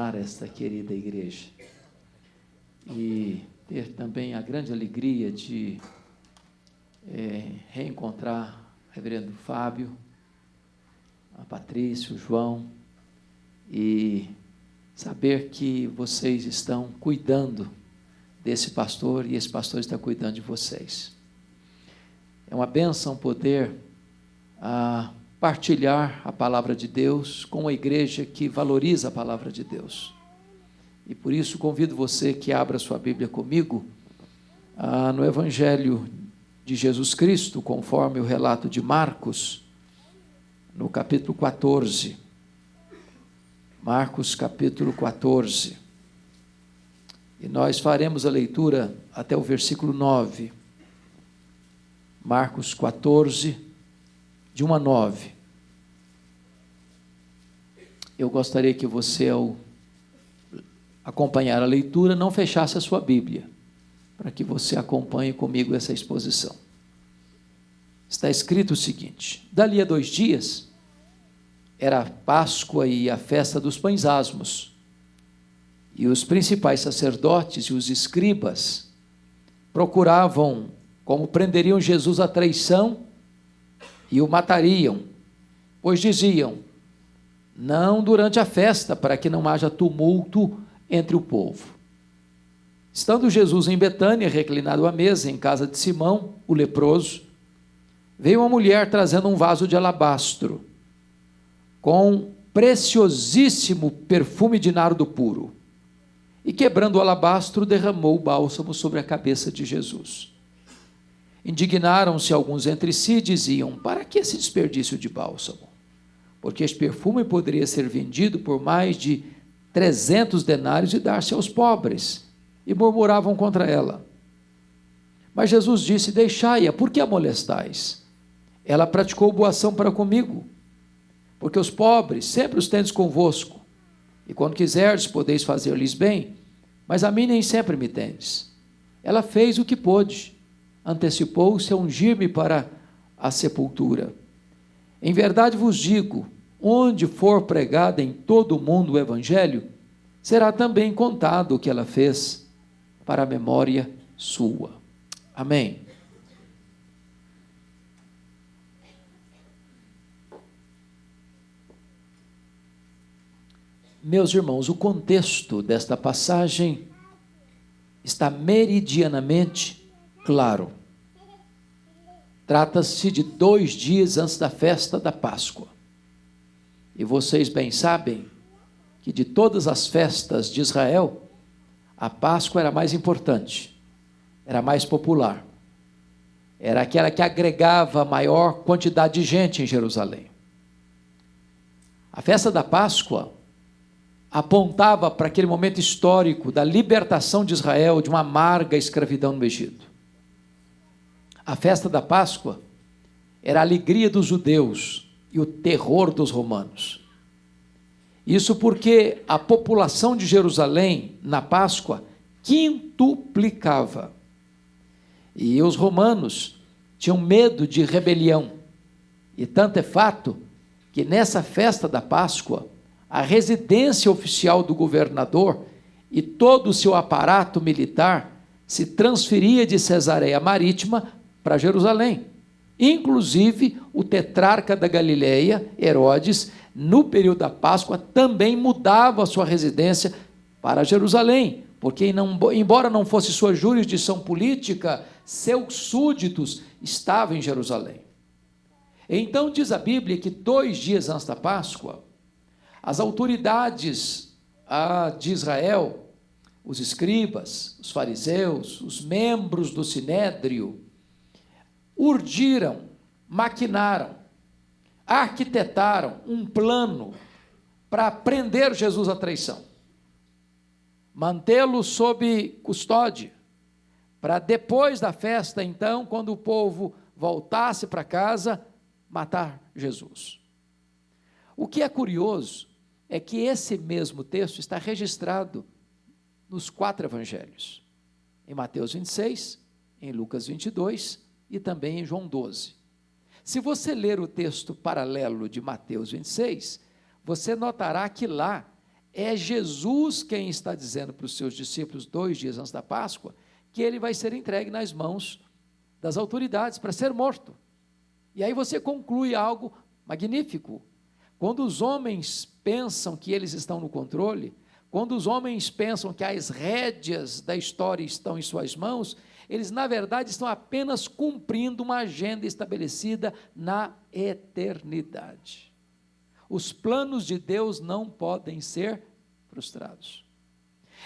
retornar a esta querida igreja e ter também a grande alegria de reencontrar o reverendo Fábio, a Patrícia, o João, e saber que vocês estão cuidando desse pastor e esse pastor está cuidando de vocês. É uma bênção poder partilhar a palavra de Deus com uma igreja que valoriza a palavra de Deus. E por isso convido você que abra sua Bíblia comigo no Evangelho de Jesus Cristo, conforme o relato de Marcos, no capítulo 14. Marcos, capítulo 14. E nós faremos a leitura até o versículo 9. Marcos 14, de 1 a 9. Eu gostaria que você, ao acompanhar a leitura, não fechasse a sua Bíblia, para que você acompanhe comigo essa exposição. Está escrito o seguinte: dali a 2 dias, era a Páscoa e a festa dos pães asmos, e os principais sacerdotes e os escribas procuravam como prenderiam Jesus à traição e o matariam, pois diziam: não durante a festa, para que não haja tumulto entre o povo. Estando Jesus em Betânia, reclinado à mesa, em casa de Simão, o leproso, veio uma mulher trazendo um vaso de alabastro, com preciosíssimo perfume de nardo puro, e quebrando o alabastro, derramou o bálsamo sobre a cabeça de Jesus. Indignaram-se alguns entre si e diziam: para que esse desperdício de bálsamo? Porque este perfume poderia ser vendido por mais de 300 denários e dar-se aos pobres. E murmuravam contra ela. Mas Jesus disse: deixai-a, por que a molestais? Ela praticou boa ação para comigo, porque os pobres sempre os tendes convosco, e quando quiserdes podeis fazer-lhes bem, mas a mim nem sempre me tendes. Ela fez o que pôde, antecipou-se a ungir-me para a sepultura. Em verdade vos digo, onde for pregado em todo o mundo o Evangelho, será também contado o que ela fez, para a memória sua. Amém. Meus irmãos, o contexto desta passagem está meridianamente claro. Trata-se de 2 dias antes da festa da Páscoa. E vocês bem sabem que de todas as festas de Israel, a Páscoa era a mais importante, era a mais popular, era aquela que agregava a maior quantidade de gente em Jerusalém. A festa da Páscoa apontava para aquele momento histórico da libertação de Israel de uma amarga escravidão no Egito. A festa da Páscoa era a alegria dos judeus e o terror dos romanos. Isso porque a população de Jerusalém, na Páscoa, quintuplicava. E os romanos tinham medo de rebelião. E tanto é fato que nessa festa da Páscoa, a residência oficial do governador e todo o seu aparato militar se transferia de Cesareia Marítima para Jerusalém. Inclusive, o tetrarca da Galileia, Herodes, no período da Páscoa, também mudava a sua residência para Jerusalém, porque embora não fosse sua jurisdição política, seus súditos estavam em Jerusalém. Então diz a Bíblia que 2 dias antes da Páscoa, as autoridades de Israel, os escribas, os fariseus, os membros do sinédrio, urdiram, maquinaram, arquitetaram um plano para prender Jesus à traição, mantê-lo sob custódia, para depois da festa, então, quando o povo voltasse para casa, matar Jesus. O que é curioso é que esse mesmo texto está registrado nos 4 evangelhos, em Mateus 26, em Lucas 22 e também em João 12. Se você ler o texto paralelo de Mateus 26, você notará que lá É Jesus quem está dizendo para os seus discípulos, 2 dias antes da Páscoa, que ele vai ser entregue nas mãos das autoridades para ser morto. E aí você conclui algo magnífico. Quando os homens pensam que eles estão no controle, quando os homens pensam que as rédeas da história estão em suas mãos, eles na verdade estão apenas cumprindo uma agenda estabelecida na eternidade. Os planos de Deus não podem ser frustrados.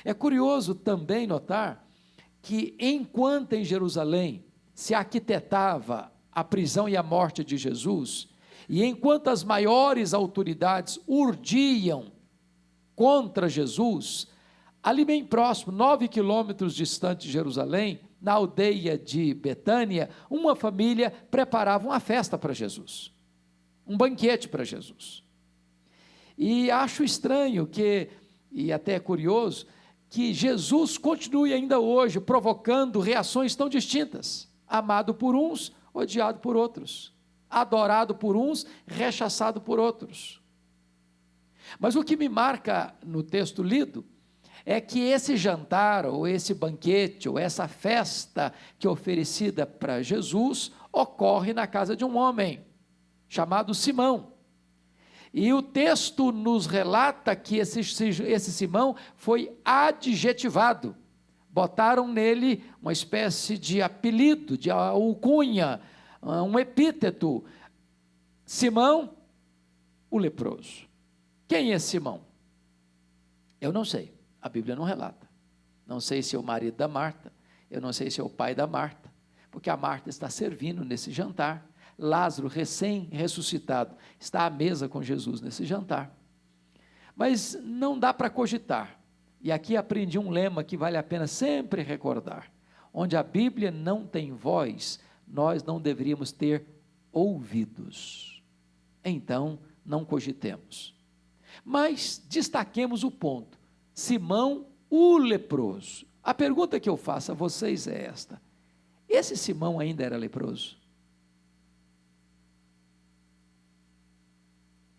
É curioso também notar que enquanto em Jerusalém se arquitetava a prisão e a morte de Jesus, e enquanto as maiores autoridades urdiam contra Jesus, ali bem próximo, 9 quilômetros distante de Jerusalém, na aldeia de Betânia, uma família preparava uma festa para Jesus, um banquete para Jesus. E acho estranho e até curioso, que Jesus continue ainda hoje provocando reações tão distintas, amado por uns, odiado por outros, adorado por uns, rechaçado por outros. Mas o que me marca no texto lido é que esse jantar, ou esse banquete, ou essa festa que é oferecida para Jesus, ocorre na casa de um homem, chamado Simão. E o texto nos relata que esse Simão foi adjetivado. Botaram nele uma espécie de apelido, de alcunha, um epíteto. Simão, o leproso. Quem é Simão? Eu não sei, a Bíblia não relata. Não sei se é o marido da Marta, eu não sei se é o pai da Marta, porque a Marta está servindo nesse jantar. Lázaro, recém-ressuscitado, está à mesa com Jesus nesse jantar. Mas não dá para cogitar. E aqui aprendi um lema que vale a pena sempre recordar. Onde a Bíblia não tem voz, nós não deveríamos ter ouvidos. Então, não cogitemos. Mas destaquemos o ponto. Simão, o leproso. A pergunta que eu faço a vocês é esta: esse Simão ainda era leproso?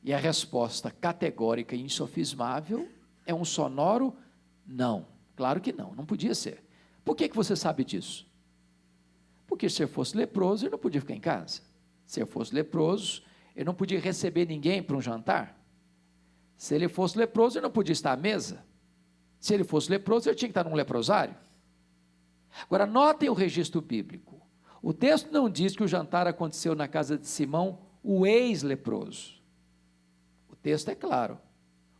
E a resposta categórica e insofismável é um sonoro não. Claro que não, não podia ser. Por que você sabe disso? Porque se eu fosse leproso, eu não podia ficar em casa. Se eu fosse leproso, eu não podia receber ninguém para um jantar. Se ele fosse leproso, eu não podia estar à mesa. Se ele fosse leproso, eu tinha que estar num leprosário. Agora, notem o registro bíblico. O texto não diz que o jantar aconteceu na casa de Simão, o ex-leproso. O texto é claro.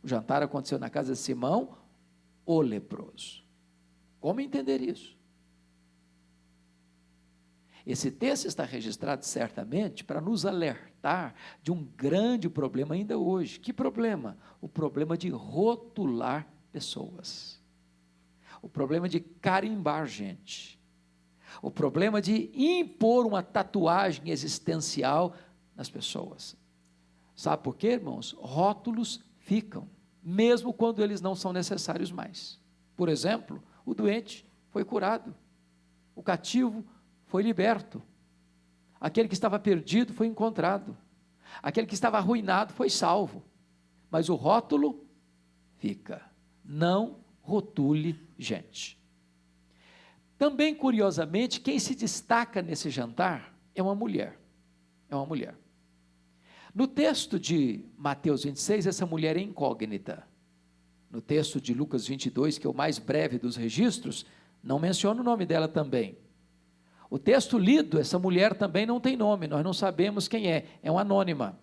O jantar aconteceu na casa de Simão, o leproso. Como entender isso? Esse texto está registrado certamente para nos alertar de um grande problema ainda hoje. Que problema? O problema de rotular pessoas. O problema de carimbar gente. O problema de impor uma tatuagem existencial nas pessoas. Sabe por quê, irmãos? Rótulos ficam, mesmo quando eles não são necessários mais. Por exemplo, o doente foi curado, o cativo foi liberto, aquele que estava perdido foi encontrado, aquele que estava arruinado foi salvo, mas o rótulo fica. Não rotule gente. Também, curiosamente, quem se destaca nesse jantar é uma mulher. É uma mulher. No texto de Mateus 26, essa mulher é incógnita. No texto de Lucas 22, que é o mais breve dos registros, não menciona o nome dela também. O texto lido, essa mulher também não tem nome, nós não sabemos quem é uma anônima.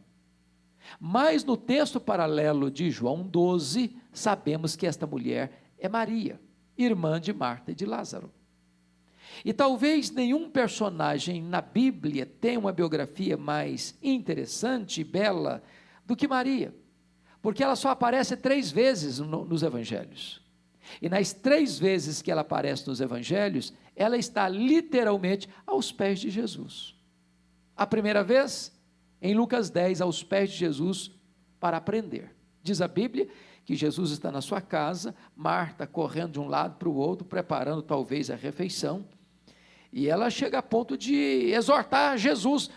Mas no texto paralelo de João 12, sabemos que esta mulher é Maria, irmã de Marta e de Lázaro. E talvez nenhum personagem na Bíblia tenha uma biografia mais interessante e bela do que Maria, porque ela só aparece 3 vezes nos evangelhos. E nas 3 vezes que ela aparece nos evangelhos, ela está literalmente aos pés de Jesus. A primeira vez, em Lucas 10, aos pés de Jesus para aprender. Diz a Bíblia que Jesus está na sua casa, Marta correndo de um lado para o outro, preparando talvez a refeição, e ela chega a ponto de exortar Jesus: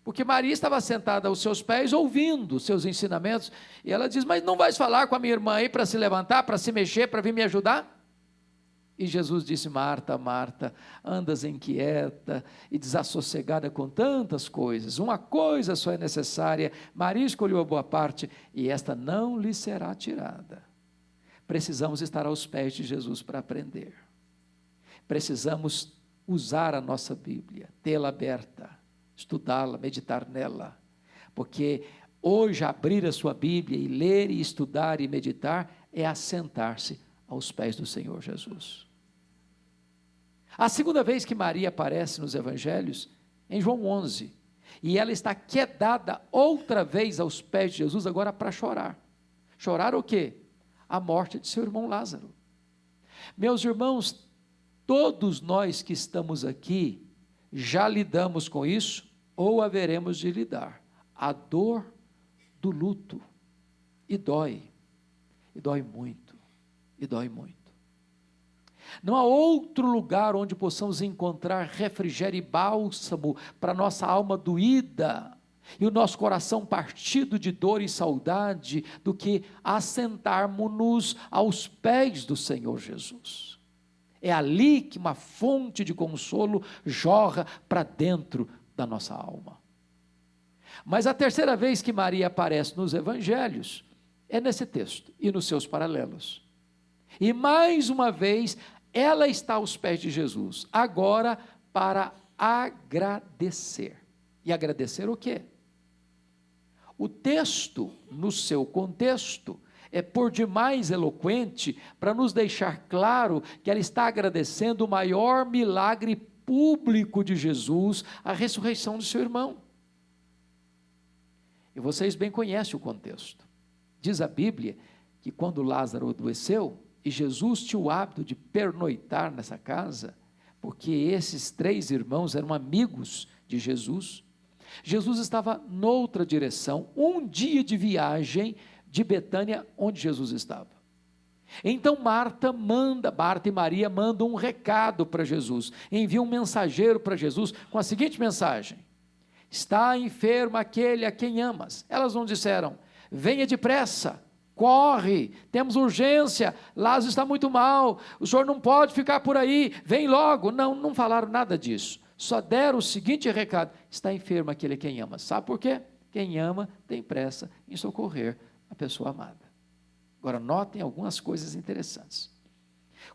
Porque Maria estava sentada aos seus pés, ouvindo seus ensinamentos, e ela diz: mas não vais falar com a minha irmã aí para se levantar, para se mexer, para vir me ajudar? E Jesus disse: Marta, Marta, andas inquieta e desassossegada com tantas coisas, uma coisa só é necessária, Maria escolheu a boa parte, e esta não lhe será tirada. Precisamos estar aos pés de Jesus para aprender, precisamos usar a nossa Bíblia, tê-la aberta, estudá-la, meditar nela, porque hoje abrir a sua Bíblia e ler e estudar e meditar é assentar-se aos pés do Senhor Jesus. A segunda vez que Maria aparece nos evangelhos, em João 11, e ela está quedada outra vez aos pés de Jesus, agora para chorar. Chorar o quê? A morte de seu irmão Lázaro. Meus irmãos, todos nós que estamos aqui, já lidamos com isso, ou haveremos de lidar. A dor do luto, e dói muito, e dói muito. Não há outro lugar onde possamos encontrar refrigério e bálsamo para nossa alma doída e o nosso coração partido de dor e saudade do que assentarmos-nos aos pés do Senhor Jesus. É ali que uma fonte de consolo jorra para dentro da nossa alma. Mas a terceira vez que Maria aparece nos evangelhos é nesse texto e nos seus paralelos. E mais uma vez ela está aos pés de Jesus, agora para agradecer. E agradecer o quê? O texto, no seu contexto, é por demais eloquente para nos deixar claro que ela está agradecendo o maior milagre público de Jesus, a ressurreição de seu irmão. E vocês bem conhecem o contexto. Diz a Bíblia que quando Lázaro adoeceu, e Jesus tinha o hábito de pernoitar nessa casa, porque esses 3 irmãos eram amigos de Jesus, Jesus estava noutra direção, um dia de viagem de Betânia, onde Jesus estava. Então Marta e Maria mandam um recado para Jesus, enviam um mensageiro para Jesus com a seguinte mensagem: está enfermo aquele a quem amas. Elas não disseram: venha depressa, corre, temos urgência, Lázaro está muito mal, o senhor não pode ficar por aí, vem logo. Não falaram nada disso, só deram o seguinte recado: está enfermo aquele a quem ama. Sabe por quê? Quem ama tem pressa em socorrer a pessoa amada. Agora notem algumas coisas interessantes.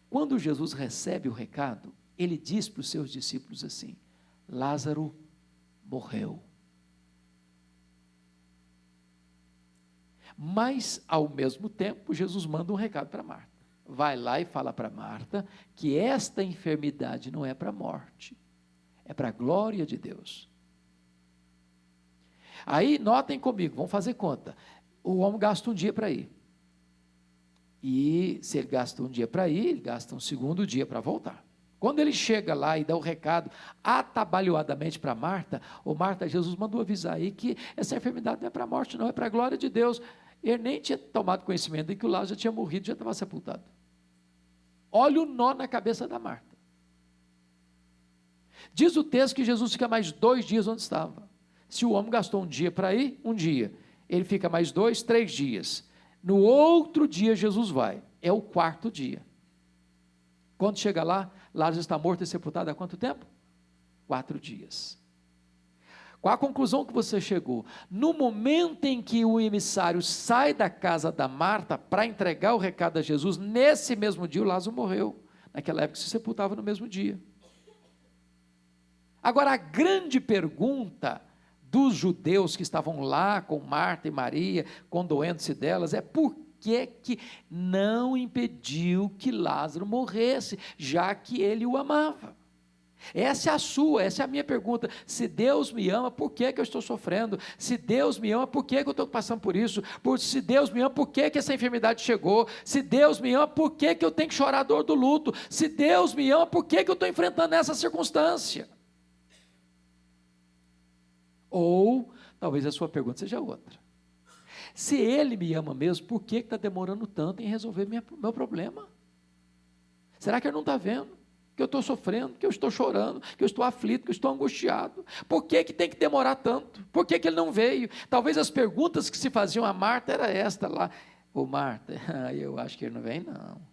Quando Jesus recebe o recado, ele diz para os seus discípulos assim: Lázaro morreu. Mas, ao mesmo tempo, Jesus manda um recado para Marta. Vai lá e fala para Marta que esta enfermidade não é para a morte, é para a glória de Deus. Aí, notem comigo, vamos fazer conta. O homem gasta um dia para ir. E se ele gasta um dia para ir, ele gasta um segundo dia para voltar. Quando ele chega lá e dá o recado atabalhoadamente para Marta, Marta, Jesus mandou avisar aí que essa enfermidade não é para a morte, não, é para a glória de Deus. Ele nem tinha tomado conhecimento de que o Lázaro já tinha morrido, já estava sepultado. Olha o nó na cabeça da Marta. Diz o texto que Jesus fica mais 2 dias onde estava. Se o homem gastou um dia para ir, um dia. Ele fica mais 2, 3 dias. No outro dia Jesus vai. É o 4º dia. Quando chega lá, Lázaro está morto e sepultado há quanto tempo? 4 dias. Qual a conclusão que você chegou? No momento em que o emissário sai da casa da Marta para entregar o recado a Jesus, nesse mesmo dia o Lázaro morreu. Naquela época se sepultava no mesmo dia. Agora a grande pergunta dos judeus que estavam lá com Marta e Maria, condoendo-se delas, é por que não impediu que Lázaro morresse, já que ele o amava? Essa é a minha pergunta. Se Deus me ama, por que eu estou sofrendo? Se Deus me ama, por que eu estou passando por isso? Se Deus me ama, por que essa enfermidade chegou? Se Deus me ama, por que eu tenho que chorar a dor do luto? Se Deus me ama, por que eu estou enfrentando essa circunstância? Ou, talvez a sua pergunta seja outra: se Ele me ama mesmo, por que está demorando tanto em resolver meu problema? Será que Ele não está vendo? que eu estou sofrendo, que eu estou chorando, que eu estou aflito, que eu estou angustiado. Por que que tem que demorar tanto? Por que que ele não veio? Talvez as perguntas que se faziam a Marta era esta lá. Ô Marta, eu acho que ele não vem não.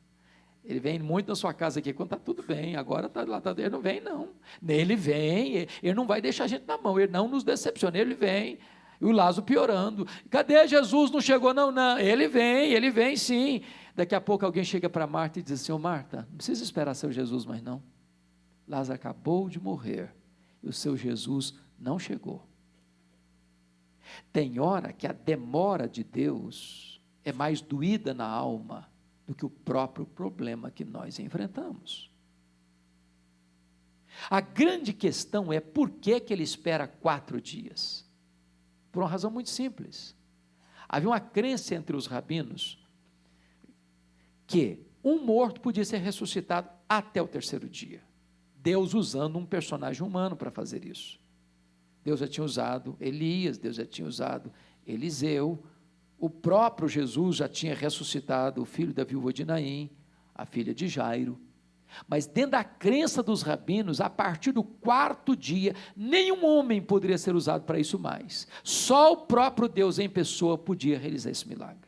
Ele vem muito na sua casa aqui quando está tudo bem, agora ele não vem não. Ele vem, ele não vai deixar a gente na mão, ele não nos decepciona, ele vem. E o Lázaro piorando. Cadê Jesus? Não chegou não, não. Ele vem sim. Daqui a pouco alguém chega para Marta e diz assim, ô Marta, não precisa esperar seu Jesus mais não. Lázaro acabou de morrer e o seu Jesus não chegou. Tem hora que a demora de Deus é mais doída na alma do que o próprio problema que nós enfrentamos. A grande questão é por que ele espera 4 dias? Por uma razão muito simples. Havia uma crença entre os rabinos que um morto podia ser ressuscitado até o 3º dia. Deus usando um personagem humano para fazer isso. Deus já tinha usado Elias, Deus já tinha usado Eliseu, o próprio Jesus já tinha ressuscitado o filho da viúva de Naim, a filha de Jairo. Mas dentro da crença dos rabinos, a partir do 4º dia, nenhum homem poderia ser usado para isso mais. Só o próprio Deus em pessoa podia realizar esse milagre.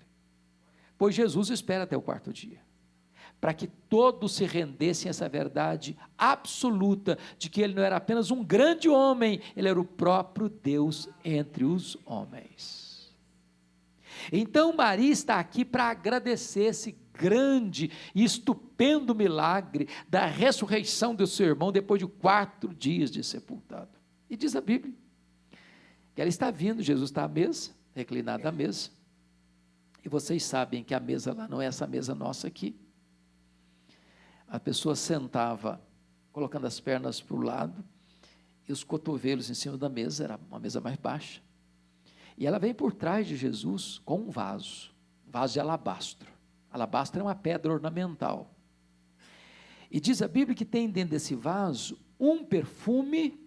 Pois Jesus espera até o 4º dia, para que todos se rendessem a essa verdade absoluta, de que ele não era apenas um grande homem, ele era o próprio Deus entre os homens. Então Maria está aqui para agradecer esse grande e estupendo milagre da ressurreição do seu irmão depois de 4 dias de sepultado. E diz a Bíblia que ela está vindo, Jesus está à mesa, reclinado à mesa, e vocês sabem que a mesa lá não é essa mesa nossa aqui. A pessoa sentava colocando as pernas para o lado e os cotovelos em cima da mesa, era uma mesa mais baixa. E ela vem por trás de Jesus com um vaso de alabastro. Alabastro é uma pedra ornamental. E diz a Bíblia que tem dentro desse vaso um perfume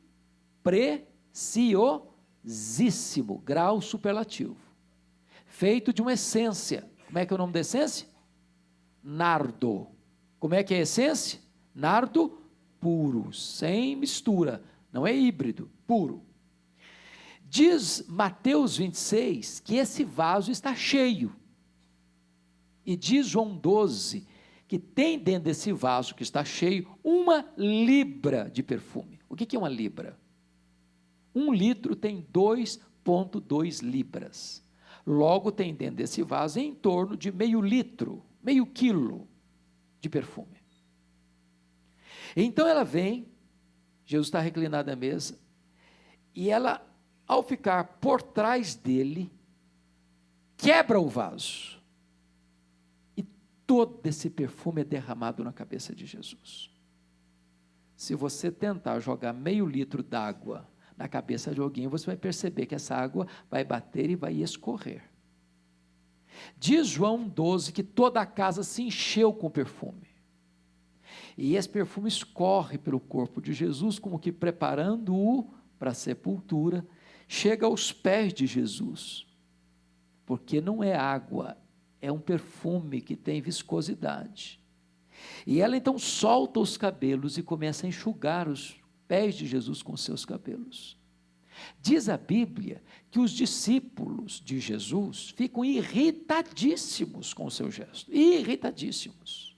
preciosíssimo, grau superlativo, feito de uma essência. Como é que é o nome da essência? Nardo. Como é que é a essência? Nardo puro, sem mistura, não é híbrido, puro. Diz Mateus 26 que esse vaso está cheio. E diz João 12 que tem dentro desse vaso que está cheio 1 libra de perfume. O que é 1 libra? 1 litro tem 2,2 libras. Logo tem dentro desse vaso em torno de meio litro, meio quilo de perfume. Então ela vem, Jesus está reclinado à mesa, e ela, ao ficar por trás dele, quebra o vaso, e todo esse perfume é derramado na cabeça de Jesus. Se você tentar jogar meio litro d'água na cabeça de alguém, você vai perceber que essa água vai bater e vai escorrer. Diz João 12 que toda a casa se encheu com perfume, e esse perfume escorre pelo corpo de Jesus, como que preparando-o para a sepultura, chega aos pés de Jesus, porque não é água, é um perfume que tem viscosidade. E ela então solta os cabelos e começa a enxugar os pés de Jesus com seus cabelos. Diz a Bíblia que os discípulos de Jesus ficam irritadíssimos com o seu gesto, irritadíssimos.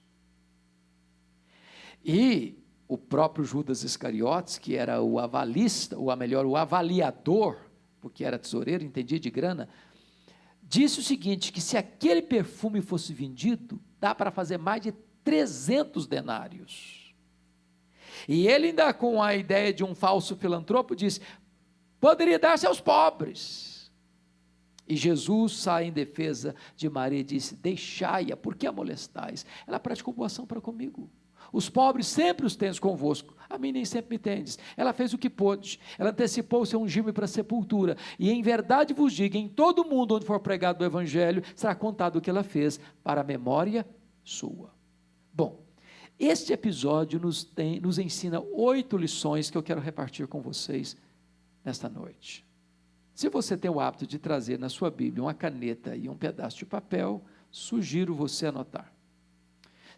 E o próprio Judas Iscariotes, que era o avalista, ou melhor, o avaliador, porque era tesoureiro, entendia de grana, disse o seguinte, que se aquele perfume fosse vendido, dá para fazer mais de 300 denários. E ele ainda com a ideia de um falso filantropo, disse, poderia dar-se aos pobres. E Jesus sai em defesa de Maria e disse, deixai-a, por que a molestais? Ela praticou boa ação para comigo. Os pobres sempre os tendes convosco, a mim nem sempre me tendes. Ela fez o que pôde, ela antecipou-se a ungir-me para a sepultura, e em verdade vos digo, em todo mundo onde for pregado o evangelho, será contado o que ela fez, para a memória sua. Bom, este episódio nos ensina 8 lições que eu quero repartir com vocês nesta noite. Se você tem o hábito de trazer na sua Bíblia uma caneta e um pedaço de papel, sugiro você anotar.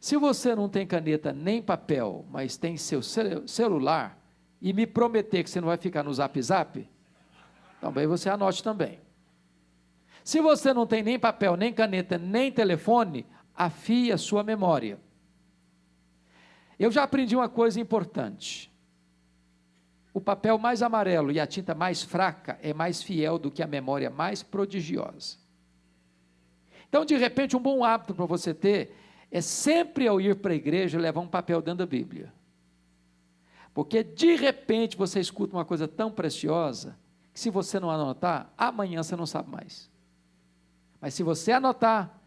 Se você não tem caneta nem papel, mas tem seu celular, e me prometer que você não vai ficar no Zap Zap, também você anote também. Se você não tem nem papel, nem caneta, nem telefone, afie a sua memória. Eu já aprendi uma coisa importante. O papel mais amarelo e a tinta mais fraca é mais fiel do que a memória mais prodigiosa. Então, de repente, um bom hábito para você ter é sempre ao ir para a igreja levar um papel dentro da Bíblia. Porque de repente você escuta uma coisa tão preciosa que se você não anotar, amanhã você não sabe mais. Mas se você anotar,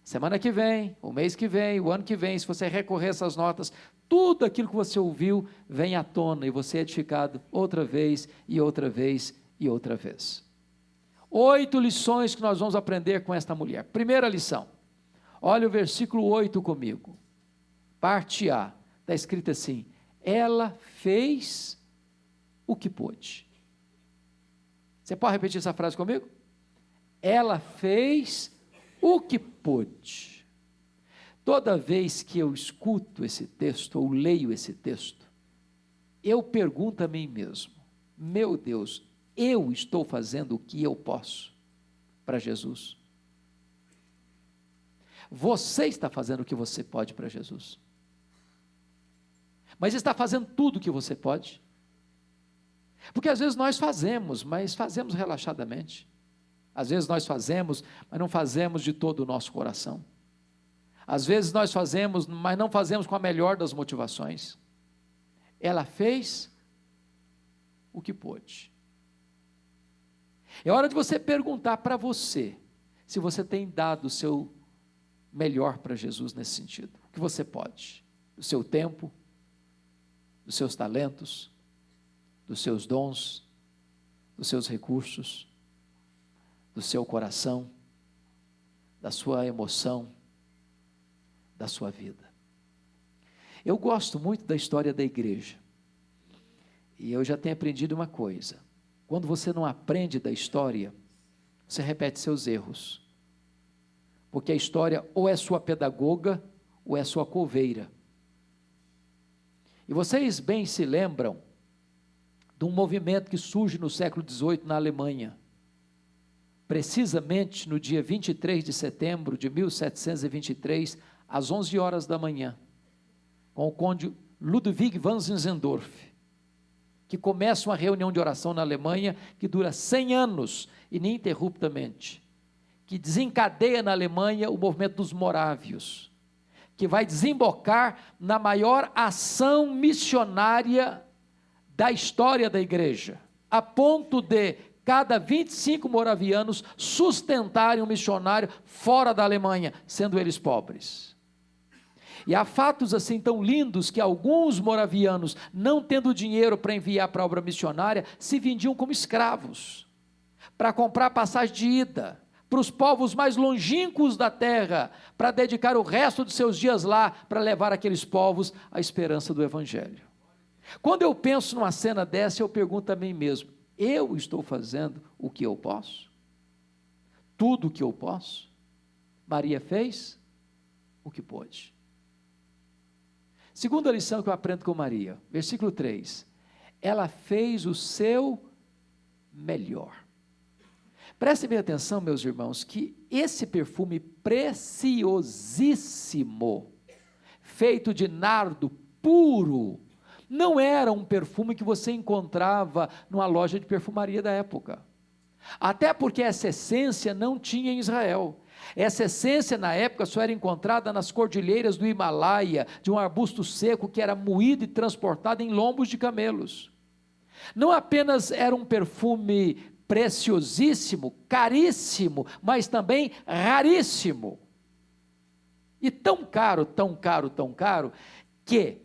semana que vem, o mês que vem, o ano que vem, se você recorrer a essas notas, tudo aquilo que você ouviu vem à tona e você é edificado outra vez e outra vez e outra vez. 8 lições que nós vamos aprender com esta mulher. Primeira lição, olha o versículo 8 comigo, parte A, está escrito assim: ela fez o que pôde. Você pode repetir essa frase comigo? Ela fez o que pôde. Toda vez que eu escuto esse texto, ou leio esse texto, eu pergunto a mim mesmo: meu Deus, eu estou fazendo o que eu posso para Jesus? Você está fazendo o que você pode para Jesus? Mas está fazendo tudo o que você pode? Porque às vezes nós fazemos, mas fazemos relaxadamente. Às vezes nós fazemos, mas não fazemos de todo o nosso coração. Às vezes nós fazemos, mas não fazemos com a melhor das motivações. Ela fez o que pôde. É hora de você perguntar para você, se você tem dado o seu melhor para Jesus nesse sentido. O que você pode? Do seu tempo, dos seus talentos, dos seus dons, dos seus recursos, do seu coração, da sua emoção, da sua vida. Eu gosto muito da história da igreja, e eu já tenho aprendido uma coisa: quando você não aprende da história, você repete seus erros, porque a história ou é sua pedagoga, ou é sua coveira. E vocês bem se lembram de um movimento que surge no século XVIII na Alemanha, precisamente no dia 23 de setembro de 1723, às 11 horas da manhã, com o conde Ludwig von Zinzendorf, que começa uma reunião de oração na Alemanha, que dura 100 anos, ininterruptamente, que desencadeia na Alemanha o movimento dos morávios, que vai desembocar na maior ação missionária da história da igreja, a ponto de cada 25 moravianos sustentarem um missionário fora da Alemanha, sendo eles pobres. E há fatos assim tão lindos que alguns moravianos, não tendo dinheiro para enviar para a obra missionária, se vendiam como escravos, para comprar passagem de ida, para os povos mais longínquos da terra, para dedicar o resto dos seus dias lá, para levar aqueles povos à esperança do Evangelho. Quando eu penso numa cena dessa, eu pergunto a mim mesmo: eu estou fazendo o que eu posso? Tudo o que eu posso? Maria fez o que pôde. Segunda lição que eu aprendo com Maria, versículo 3, ela fez o seu melhor. Prestem bem atenção, meus irmãos, que esse perfume preciosíssimo, feito de nardo puro, não era um perfume que você encontrava numa loja de perfumaria da época. Até porque essa essência não tinha em Israel. Essa essência na época só era encontrada nas cordilheiras do Himalaia, de um arbusto seco que era moído e transportado em lombos de camelos. Não apenas era um perfume preciosíssimo, caríssimo, mas também raríssimo. E tão caro, tão caro, tão caro, que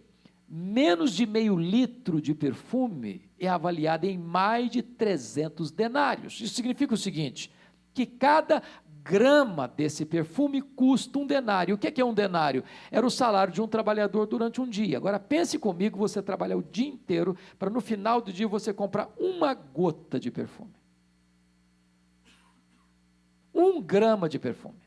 menos de meio litro de perfume é avaliado em mais de 300 denários. Isso significa o seguinte, que cada grama desse perfume custa um denário. O que é um denário? Era o salário de um trabalhador durante um dia. Agora pense comigo, você trabalhar o dia inteiro, para no final do dia você comprar uma gota de perfume. 1 grama de perfume.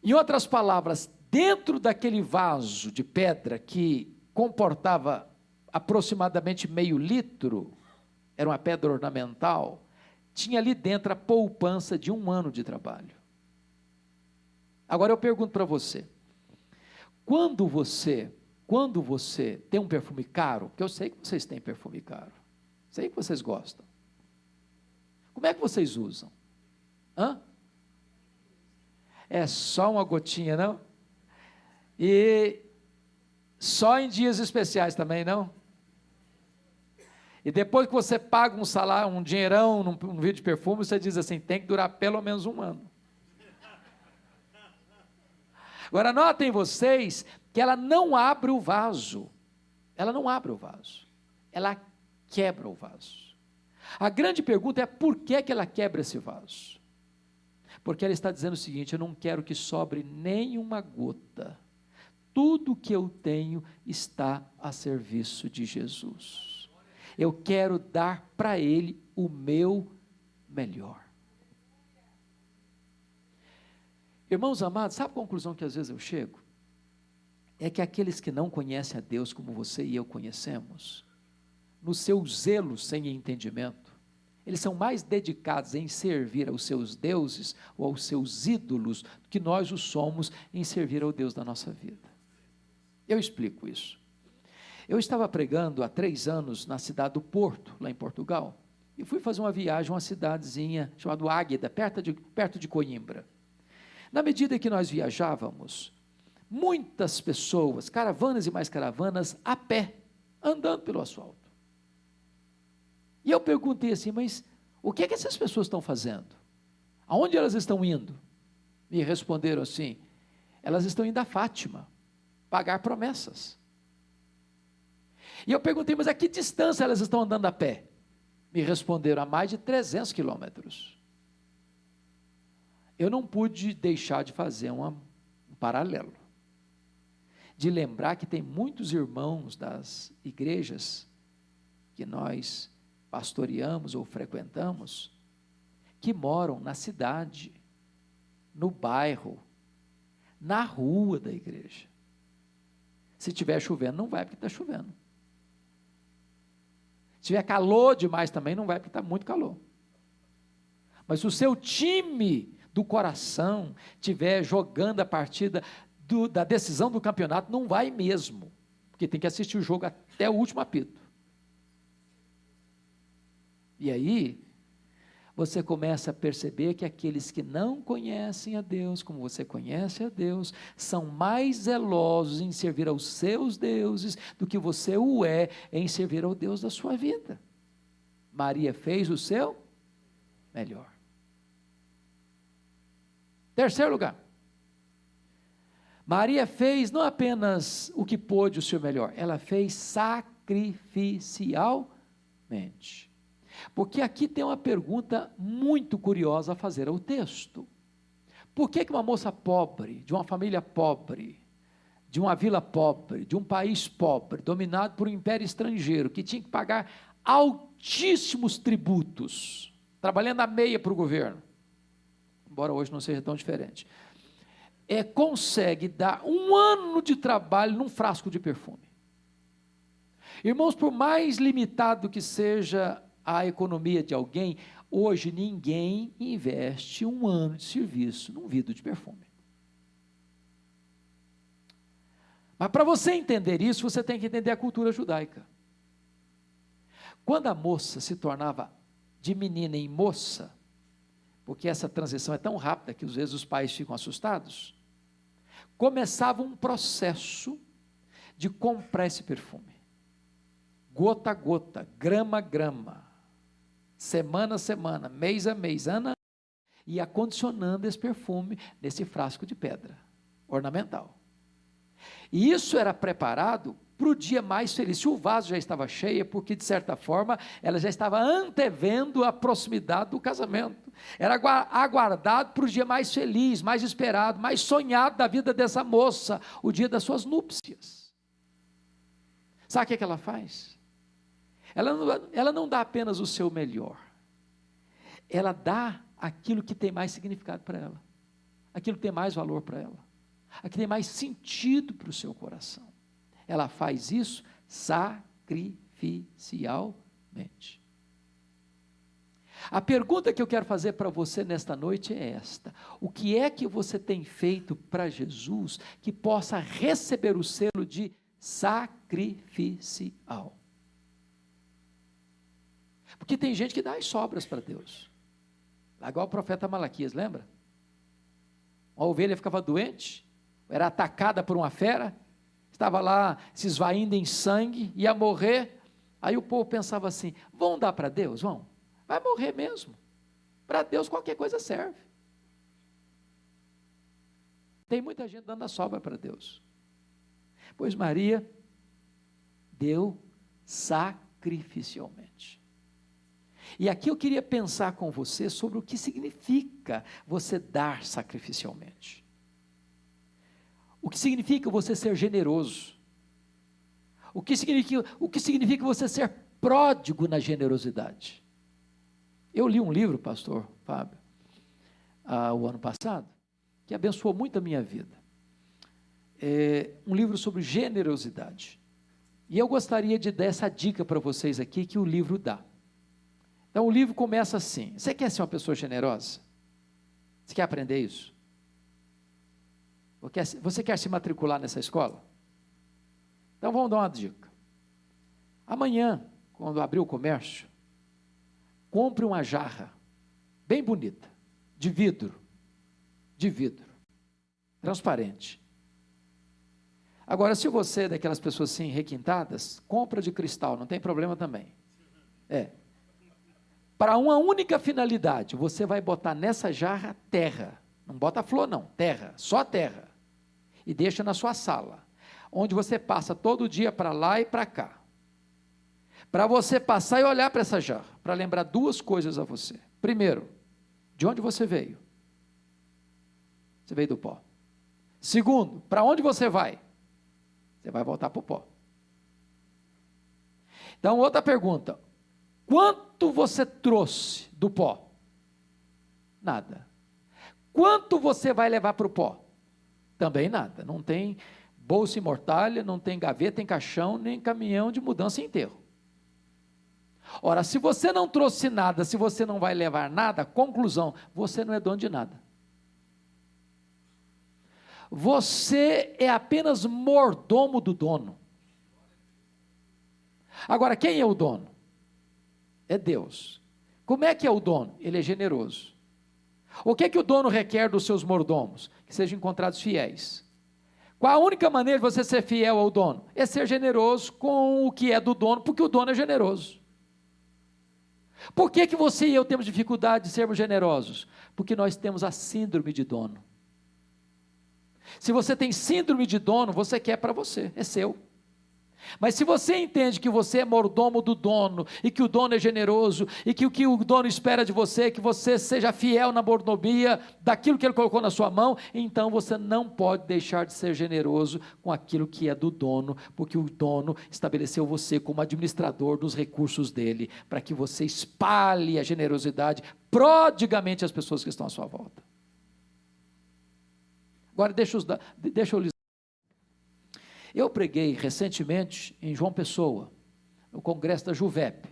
Em outras palavras, dentro daquele vaso de pedra que comportava aproximadamente meio litro, era uma pedra ornamental, tinha ali dentro a poupança de 1 ano de trabalho. Agora eu pergunto para você, quando você tem um perfume caro, porque eu sei que vocês têm perfume caro, sei que vocês gostam, como é que vocês usam? É só uma gotinha, não? E só em dias especiais também, não? E depois que você paga um salário, um dinheirão num vidro de perfume, você diz assim, tem que durar pelo menos 1 ano. Agora notem vocês que ela não abre o vaso, ela não abre o vaso, ela quebra o vaso. A grande pergunta é por que ela quebra esse vaso? Porque ela está dizendo o seguinte, eu não quero que sobre nenhuma gota, tudo que eu tenho está a serviço de Jesus. Eu quero dar para Ele o meu melhor. Irmãos amados, sabe a conclusão que às vezes eu chego? É que aqueles que não conhecem a Deus como você e eu conhecemos, no seu zelo sem entendimento, eles são mais dedicados em servir aos seus deuses ou aos seus ídolos do que nós o somos em servir ao Deus da nossa vida. Eu explico isso. Eu estava pregando há 3 anos na cidade do Porto, lá em Portugal, e fui fazer uma viagem a uma cidadezinha chamada Águeda, perto de Coimbra. Na medida que nós viajávamos, muitas pessoas, caravanas e mais caravanas, a pé, andando pelo asfalto. E eu perguntei assim, mas o que é que essas pessoas estão fazendo? Aonde elas estão indo? Me responderam assim, elas estão indo a Fátima, pagar promessas. E eu perguntei, mas a que distância elas estão andando a pé? Me responderam, a mais de 300 quilômetros. Eu não pude deixar de fazer um paralelo, de lembrar que tem muitos irmãos das igrejas que nós pastoreamos ou frequentamos, que moram na cidade, no bairro, na rua da igreja. Se estiver chovendo, não vai porque está chovendo. Se tiver calor demais também, não vai porque está muito calor. Mas se o seu time do coração estiver jogando a partida da decisão do campeonato, não vai mesmo, porque tem que assistir o jogo até o último apito. E aí, você começa a perceber que aqueles que não conhecem a Deus, como você conhece a Deus, são mais zelosos em servir aos seus deuses, do que você o é em servir ao Deus da sua vida. Maria fez o seu melhor. Terceiro lugar, Maria fez não apenas o que pôde o seu melhor, ela fez sacrificialmente. Porque aqui tem uma pergunta muito curiosa a fazer ao texto. Por que uma moça pobre, de uma família pobre, de uma vila pobre, de um país pobre, dominado por um império estrangeiro, que tinha que pagar altíssimos tributos, trabalhando à meia para o governo, embora hoje não seja tão diferente, consegue dar 1 ano de trabalho num frasco de perfume? Irmãos, por mais limitado que seja a economia de alguém, hoje ninguém investe 1 ano de serviço num vidro de perfume. Mas para você entender isso, você tem que entender a cultura judaica. Quando a moça se tornava de menina em moça, porque essa transição é tão rápida que às vezes os pais ficam assustados, começava um processo de comprar esse perfume, gota a gota, grama a grama, semana a semana, mês a mês, ano a ano, e acondicionando esse perfume nesse frasco de pedra ornamental. E isso era preparado para o dia mais feliz. Se o vaso já estava cheio, porque de certa forma ela já estava antevendo a proximidade do casamento. Era aguardado para o dia mais feliz, mais esperado, mais sonhado da vida dessa moça, o dia das suas núpcias. Sabe o que ela faz? Ela não dá apenas o seu melhor, ela dá aquilo que tem mais significado para ela, aquilo que tem mais valor para ela, aquilo que tem mais sentido para o seu coração. Ela faz isso sacrificialmente. A pergunta que eu quero fazer para você nesta noite é esta: o que é que você tem feito para Jesus que possa receber o selo de sacrificial? Porque tem gente que dá as sobras para Deus, igual o profeta Malaquias, lembra? Uma ovelha ficava doente, era atacada por uma fera, estava lá se esvaindo em sangue, ia morrer. Aí o povo pensava assim: vão dar para Deus? Vão, vai morrer mesmo, para Deus qualquer coisa serve. Tem muita gente dando a sobra para Deus. Pois Maria deu sacrificialmente. E aqui eu queria pensar com você sobre o que significa você dar sacrificialmente. O que significa você ser generoso? O que significa você ser pródigo na generosidade? Eu li um livro, pastor Fábio, o ano passado, que abençoou muito a minha vida. Um livro sobre generosidade. E eu gostaria de dar essa dica para vocês aqui que o livro dá. Então o livro começa assim: você quer ser uma pessoa generosa? Você quer aprender isso? Você quer se matricular nessa escola? Então vamos dar uma dica. Amanhã, quando abrir o comércio, compre uma jarra bem bonita, de vidro, transparente. Agora, se você é daquelas pessoas assim requintadas, compra de cristal, não tem problema também. Para uma única finalidade, você vai botar nessa jarra terra, não bota flor não, terra, só terra, e deixa na sua sala, onde você passa todo dia para lá e para cá, para você passar e olhar para essa jarra, para lembrar duas coisas a você. Primeiro, de onde você veio? Você veio do pó. Segundo, para onde você vai? Você vai voltar para o pó. Então, outra pergunta: quanto você trouxe do pó? Nada. Quanto você vai levar para o pó? Também nada. Não tem bolsa e mortalha, não tem gaveta em caixão, nem caminhão de mudança e enterro. Ora, se você não trouxe nada, se você não vai levar nada, conclusão: você não é dono de nada. Você é apenas mordomo do dono. Agora, quem é o dono? É Deus. Como é que é o dono? Ele é generoso. O que é que o dono requer dos seus mordomos? Que sejam encontrados fiéis. Qual a única maneira de você ser fiel ao dono? É ser generoso com o que é do dono, porque o dono é generoso. Por que você e eu temos dificuldade de sermos generosos? Porque nós temos a síndrome de dono. Se você tem síndrome de dono, você quer para você, é seu. Mas se você entende que você é mordomo do dono, e que o dono é generoso, e que o que o dono espera de você é que você seja fiel na mordomia daquilo que ele colocou na sua mão, então você não pode deixar de ser generoso com aquilo que é do dono, porque o dono estabeleceu você como administrador dos recursos dele, para que você espalhe a generosidade prodigamente às pessoas que estão à sua volta. Agora deixa eu lhes... Eu preguei recentemente em João Pessoa, no congresso da Juvep,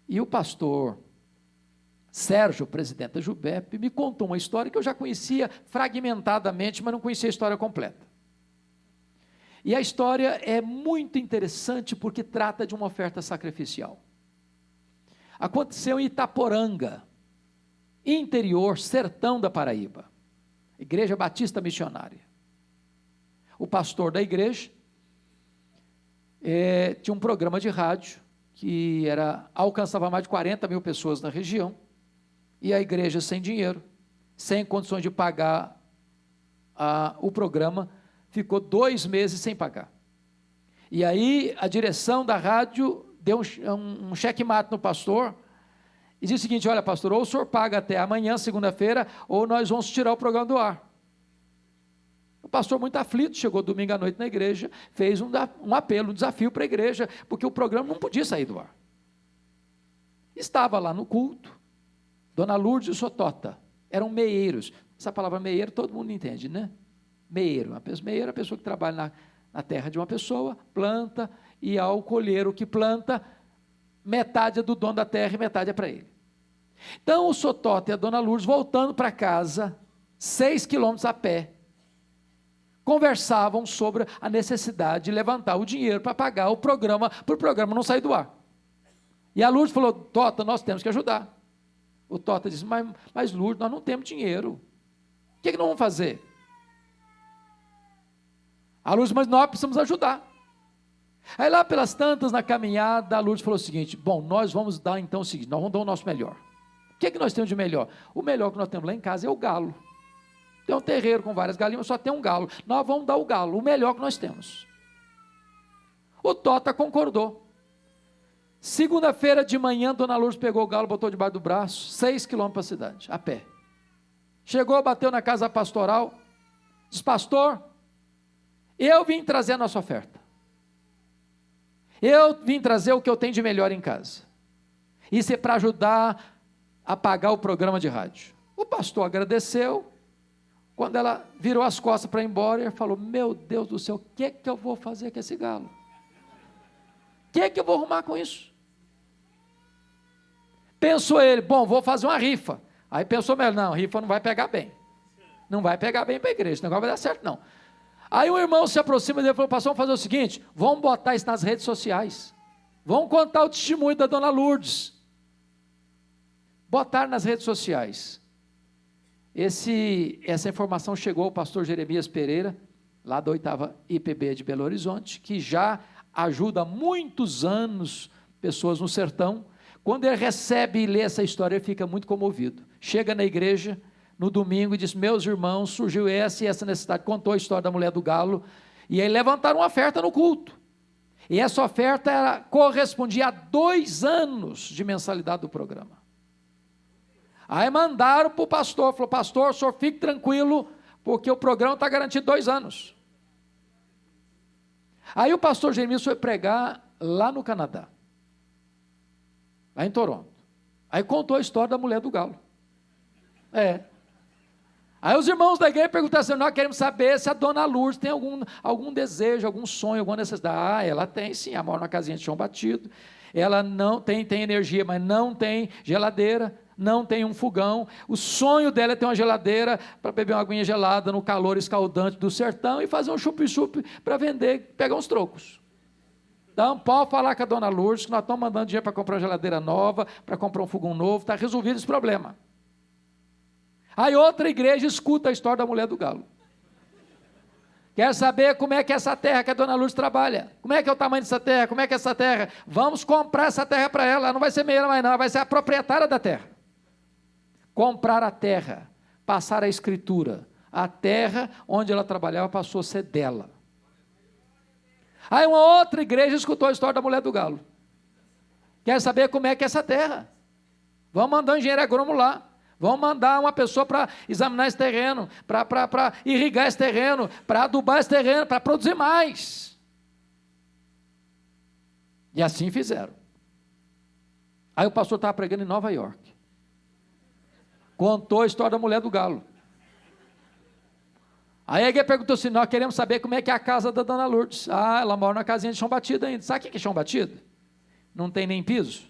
e o pastor Sérgio, presidente da Juvep, me contou uma história que eu já conhecia fragmentadamente, mas não conhecia a história completa. E a história é muito interessante porque trata de uma oferta sacrificial. Aconteceu em Itaporanga, interior, sertão da Paraíba, Igreja Batista Missionária. O pastor da igreja tinha um programa de rádio que alcançava mais de 40 mil pessoas na região, e a igreja sem dinheiro, sem condições de pagar o programa, ficou 2 meses sem pagar. E aí a direção da rádio deu um checkmate no pastor, e disse o seguinte: olha pastor, ou o senhor paga até amanhã, segunda-feira, ou nós vamos tirar o programa do ar. O pastor, muito aflito, chegou domingo à noite na igreja, fez um apelo, um desafio para a igreja, porque o programa não podia sair do ar. Estava lá no culto, Dona Lourdes e Sotota, eram meeiros, Essa palavra meieiro todo mundo entende, né? Meieiro é a pessoa que trabalha na terra de uma pessoa, planta, e ao colher o que planta, metade é do dono da terra e metade é para ele. Então o Sotota e a dona Lourdes, voltando para casa, 6 quilômetros a pé, conversavam sobre a necessidade de levantar o dinheiro para pagar o programa, para o programa não sair do ar. E a Lourdes falou: Tota, nós temos que ajudar. O Tota disse: mas Lourdes, nós não temos dinheiro. O que nós vamos fazer? A Lourdes: mas nós precisamos ajudar. Aí lá pelas tantas, na caminhada, a Lourdes falou o seguinte: bom, nós vamos dar então o seguinte, nós vamos dar o nosso melhor. O que nós temos de melhor? O melhor que nós temos lá em casa é o galo. Tem um terreiro com várias galinhas, mas só tem um galo. Nós vamos dar o galo, o melhor que nós temos. O Tota concordou. Segunda-feira de manhã, dona Lourdes pegou o galo, botou debaixo do braço, 6 quilômetros para a cidade, a pé. Chegou, bateu na casa pastoral, disse: pastor, eu vim trazer a nossa oferta. Eu vim trazer o que eu tenho de melhor em casa. Isso é para ajudar a pagar o programa de rádio. O pastor agradeceu. Quando ela virou as costas para ir embora, ele falou: meu Deus do céu, o que eu vou fazer com esse galo? O que eu vou arrumar com isso? Pensou ele: bom, vou fazer uma rifa. Aí pensou melhor: não, rifa não vai pegar bem. Não vai pegar bem para a igreja, o negócio vai dar certo não. Aí um irmão se aproxima dele e falou: pastor, vamos fazer o seguinte, vamos botar isso nas redes sociais. Vamos contar o testemunho da dona Lourdes. Botar nas redes sociais. Essa informação chegou ao pastor Jeremias Pereira, lá da 8ª IPB de Belo Horizonte, que já ajuda há muitos anos pessoas no sertão. Quando ele recebe e lê essa história, ele fica muito comovido. Chega na igreja no domingo e diz: meus irmãos, surgiu essa e essa necessidade. Contou a história da mulher do galo, e aí levantaram uma oferta no culto. E essa oferta correspondia a 2 anos de mensalidade do programa. Aí mandaram para o pastor, falou: pastor, o senhor fique tranquilo, porque o programa está garantido 2 anos. Aí o pastor Jeremias foi pregar lá no Canadá, lá em Toronto. Aí contou a história da mulher do galo. Aí os irmãos da igreja perguntaram assim: nós queremos saber se a dona Lourdes tem algum desejo, algum sonho, alguma necessidade. Ela tem sim, ela mora numa casinha de chão batido, ela não tem energia, mas não tem geladeira, não tem um fogão. O sonho dela é ter uma geladeira para beber uma aguinha gelada no calor escaldante do sertão e fazer um chup-chup para vender, pegar uns trocos. Então pode falar com a dona Lourdes que nós estamos mandando dinheiro para comprar uma geladeira nova, para comprar um fogão novo, está resolvido esse problema. Aí outra igreja escuta a história da mulher do galo. Quer saber como é que é essa terra que a dona Lourdes trabalha? Como é que é o tamanho dessa terra? Como é que é essa terra? Vamos comprar essa terra para ela. Ela não vai ser meia mais não, ela vai ser a proprietária da terra. Comprar a terra, passar a escritura. A terra onde ela trabalhava passou a ser dela. Aí uma outra igreja escutou a história da mulher do galo. Quer saber como é que é essa terra? Vamos mandar um engenheiro agrônomo lá. Vamos mandar uma pessoa para examinar esse terreno, para irrigar esse terreno, para adubar esse terreno, para produzir mais. E assim fizeram. Aí o pastor estava pregando em Nova York. Contou a história da mulher do galo. Aí a igreja perguntou assim: nós queremos saber como é que é a casa da dona Lourdes. Ah, ela mora numa casinha de chão batido ainda. Sabe o que é chão batido? Não tem nem piso.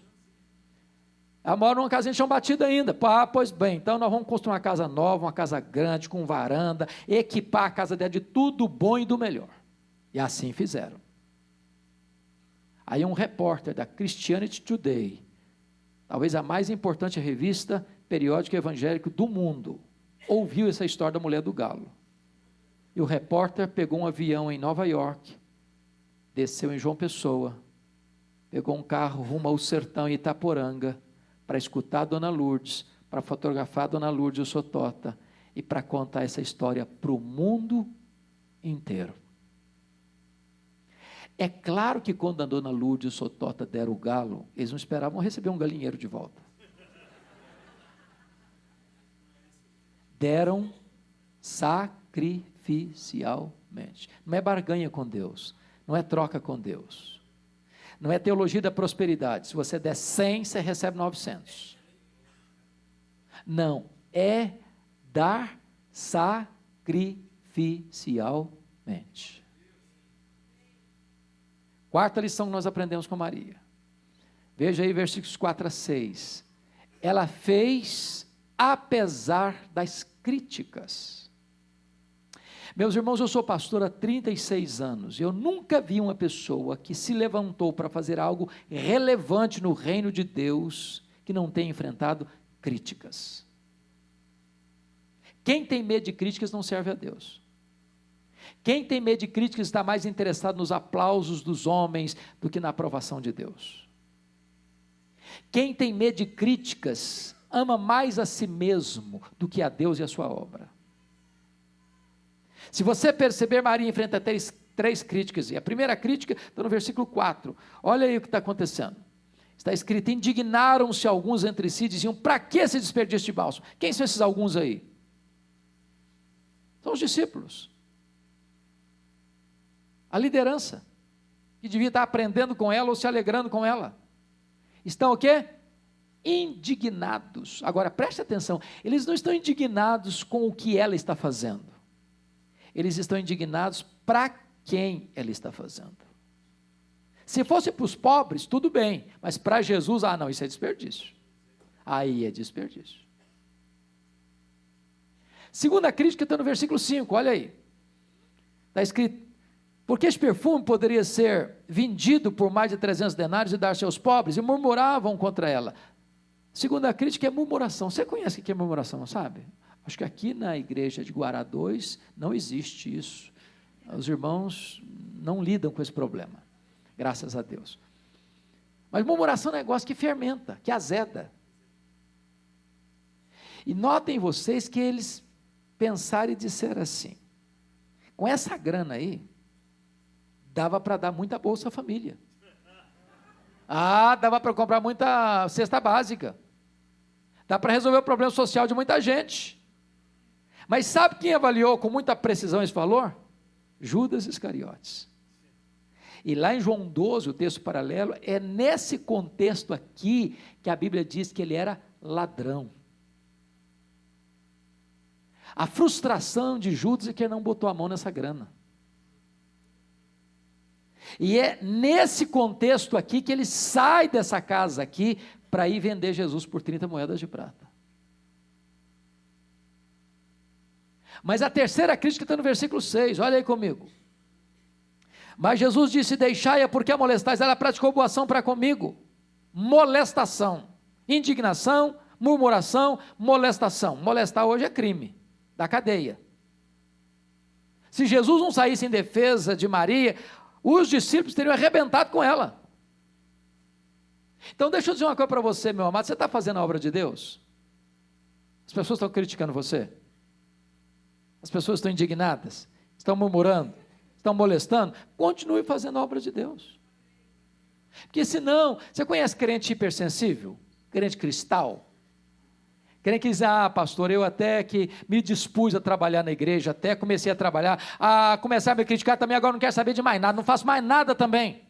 Ela mora numa casinha de chão batido ainda. Pois bem, então nós vamos construir uma casa nova, uma casa grande, com varanda, equipar a casa dela de tudo bom e do melhor. E assim fizeram. Aí um repórter da Christianity Today, talvez a mais importante revista periódica evangélica do mundo, ouviu essa história da mulher do galo. E o repórter pegou um avião em Nova York, desceu em João Pessoa, pegou um carro rumo ao sertão em Itaporanga, para escutar a dona Lourdes, para fotografar a dona Lourdes e o Sotota, e para contar essa história para o mundo inteiro. É claro que quando a dona Lourdes e o Sotota deram o galo, eles não esperavam receber um galinheiro de volta. Deram sacrificialmente. Não é barganha com Deus, não é troca com Deus. Não é teologia da prosperidade. Se você der 100, você recebe 900. Não, é dar sacrificialmente. Quarta lição que nós aprendemos com Maria. Veja aí versículos 4 a 6. Ela fez apesar das críticas. Meus irmãos, eu sou pastor há 36 anos. Eu nunca vi uma pessoa que se levantou para fazer algo relevante no reino de Deus que não tenha enfrentado críticas. Quem tem medo de críticas não serve a Deus. Quem tem medo de críticas está mais interessado nos aplausos dos homens do que na aprovação de Deus. Quem tem medo de críticas ama mais a si mesmo do que a Deus e a sua obra. Se você perceber, Maria enfrenta três críticas, e a primeira crítica está no versículo 4, olha aí o que está acontecendo, está escrito: indignaram-se alguns entre si, diziam, para que esse desperdício de bálsamo? Quem são esses alguns aí? São os discípulos, a liderança, que devia estar aprendendo com ela ou se alegrando com ela, estão o quê? Indignados. Agora preste atenção, eles não estão indignados com o que ela está fazendo, eles estão indignados para quem ela está fazendo. Se fosse para os pobres, tudo bem, mas para Jesus, não, isso é desperdício. Aí é desperdício. Segunda crítica está no versículo 5, olha aí. Está escrito: porque este perfume poderia ser vendido por mais de 300 denários e dar-se aos pobres, e murmuravam contra ela. Segunda crítica é murmuração. Você conhece o que é murmuração, sabe? Acho que aqui na igreja de Guará 2 não existe isso. Os irmãos não lidam com esse problema, graças a Deus. Mas murmuração é um negócio que fermenta, que azeda. E notem vocês que eles pensaram e disseram assim: com essa grana aí, dava para dar muita bolsa à família. Dava para comprar muita cesta básica. Dá para resolver o problema social de muita gente. Mas sabe quem avaliou com muita precisão esse valor? Judas Iscariotes. E lá em João 12, o texto paralelo, é nesse contexto aqui que a Bíblia diz que ele era ladrão. A frustração de Judas é que ele não botou a mão nessa grana. E é nesse contexto aqui que ele sai dessa casa aqui para ir vender Jesus por 30 moedas de prata. Mas a terceira crítica está no versículo 6, olha aí comigo. Mas Jesus disse: deixai-a, porque a molestais. Ela praticou boa ação para comigo. Molestação, indignação, murmuração, molestação. Molestar hoje é crime, da cadeia. Se Jesus não saísse em defesa de Maria, os discípulos teriam arrebentado com ela. Então deixa eu dizer uma coisa para você, meu amado: você está fazendo a obra de Deus? As pessoas estão criticando você? As pessoas estão indignadas, estão murmurando, estão molestando? Continue fazendo a obra de Deus. Porque senão, você conhece crente hipersensível? Crente cristal? Crente que diz: pastor, eu até que me dispus a trabalhar na igreja, até comecei a trabalhar, começar a me criticar também, agora não quero saber de mais nada, não faço mais nada também.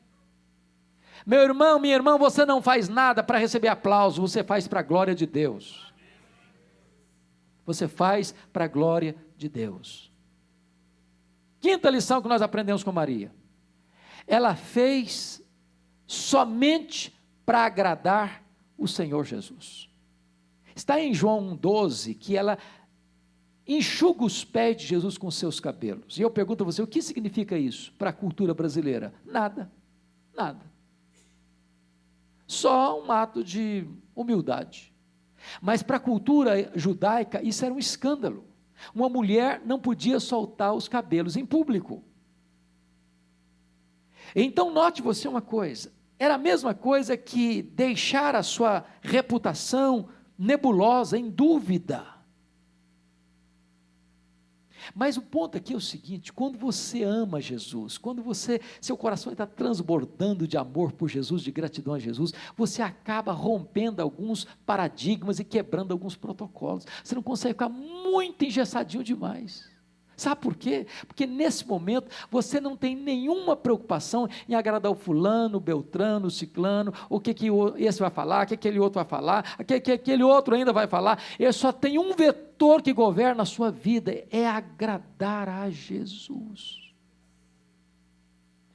Meu irmão, minha irmã, você não faz nada para receber aplauso, você faz para a glória de Deus. Você faz para a glória de Deus. Quinta lição que nós aprendemos com Maria: ela fez somente para agradar o Senhor Jesus. Está em João 12 que ela enxuga os pés de Jesus com seus cabelos. E eu pergunto a você: o que significa isso para a cultura brasileira? Nada, nada. Só um ato de humildade. Mas para a cultura judaica isso era um escândalo. Uma mulher não podia soltar os cabelos em público. Então note você uma coisa: era a mesma coisa que deixar a sua reputação nebulosa, em dúvida. Mas o ponto aqui é o seguinte: quando você ama Jesus, quando seu coração está transbordando de amor por Jesus, de gratidão a Jesus, você acaba rompendo alguns paradigmas e quebrando alguns protocolos. Você não consegue ficar muito engessadinho demais. Sabe por quê? Porque nesse momento você não tem nenhuma preocupação em agradar o fulano, o beltrano, o ciclano, o que esse vai falar, o que aquele outro vai falar, o que aquele outro ainda vai falar. Ele só tem um vetor que governa a sua vida, é agradar a Jesus.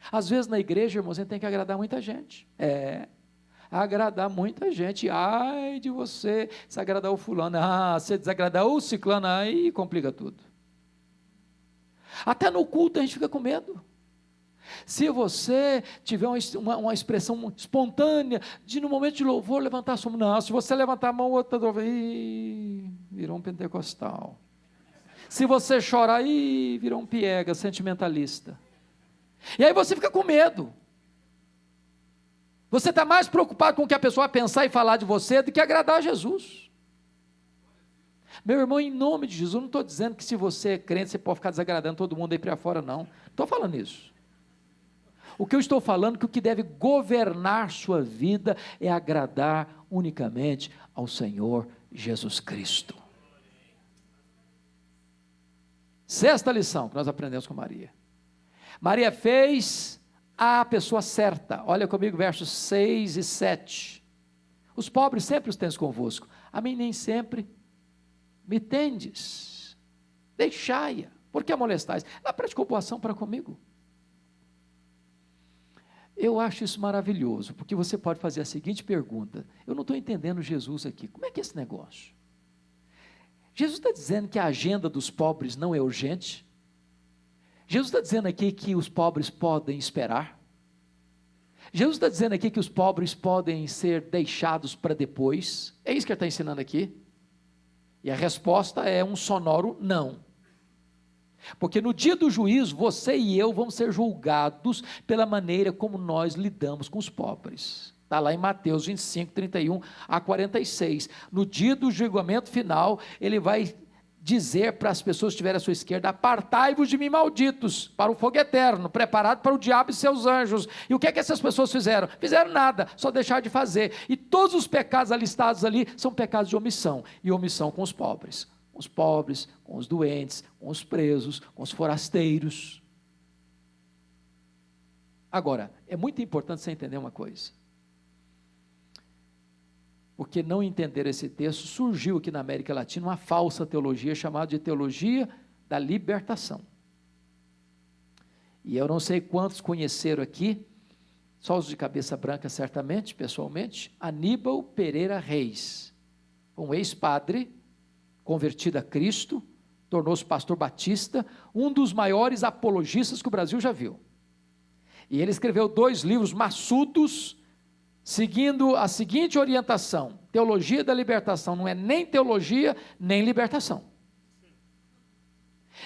Às vezes na igreja, irmão, você tem que agradar muita gente. Agradar muita gente. Ai de você, se agradar o fulano, se desagradar o ciclano, aí complica tudo. Até no culto a gente fica com medo. Se você tiver uma expressão espontânea, de no momento de louvor levantar a sua mão, não, se você levantar a mão, o outro virou um pentecostal. Se você chorar, virou um piega, sentimentalista. E aí você fica com medo. Você está mais preocupado com o que a pessoa vai pensar e falar de você do que agradar a Jesus. Meu irmão, em nome de Jesus, eu não estou dizendo que se você é crente, você pode ficar desagradando todo mundo aí para fora, não. Não estou falando isso. O que eu estou falando é que o que deve governar sua vida é agradar unicamente ao Senhor Jesus Cristo. Sexta lição que nós aprendemos com Maria. Maria fez a pessoa certa. Olha comigo versos 6 e 7. Os pobres sempre os tens convosco, a mim nem sempre me tendes. Deixai-a, por que a molestais? Ela praticou boa ação para comigo. Eu acho isso maravilhoso, porque você pode fazer a seguinte pergunta: eu não estou entendendo Jesus aqui, como é que é esse negócio? Jesus está dizendo que a agenda dos pobres não é urgente? Jesus está dizendo aqui que os pobres podem esperar? Jesus está dizendo aqui que os pobres podem ser deixados para depois? É isso que ele está ensinando aqui? E a resposta é um sonoro não. Porque no dia do juízo, você e eu vamos ser julgados pela maneira como nós lidamos com os pobres. Está lá em Mateus 25, 31 a 46. No dia do julgamento final, ele vai dizer para as pessoas que estiverem à sua esquerda: apartai-vos de mim, malditos, para o fogo eterno, preparado para o diabo e seus anjos. E o que é que essas pessoas fizeram? Fizeram nada, só deixaram de fazer. E todos os pecados alistados ali são pecados de omissão, e omissão com os pobres, com os doentes, com os presos, com os forasteiros. Agora, é muito importante você entender uma coisa, porque não entender esse texto, surgiu aqui na América Latina uma falsa teologia chamada de teologia da libertação. E eu não sei quantos conheceram aqui, só os de cabeça branca certamente, pessoalmente, Aníbal Pereira Reis, um ex-padre, convertido a Cristo, tornou-se pastor batista, um dos maiores apologistas que o Brasil já viu. E ele escreveu 2 livros maçudos, seguindo a seguinte orientação: teologia da libertação não é nem teologia, nem libertação.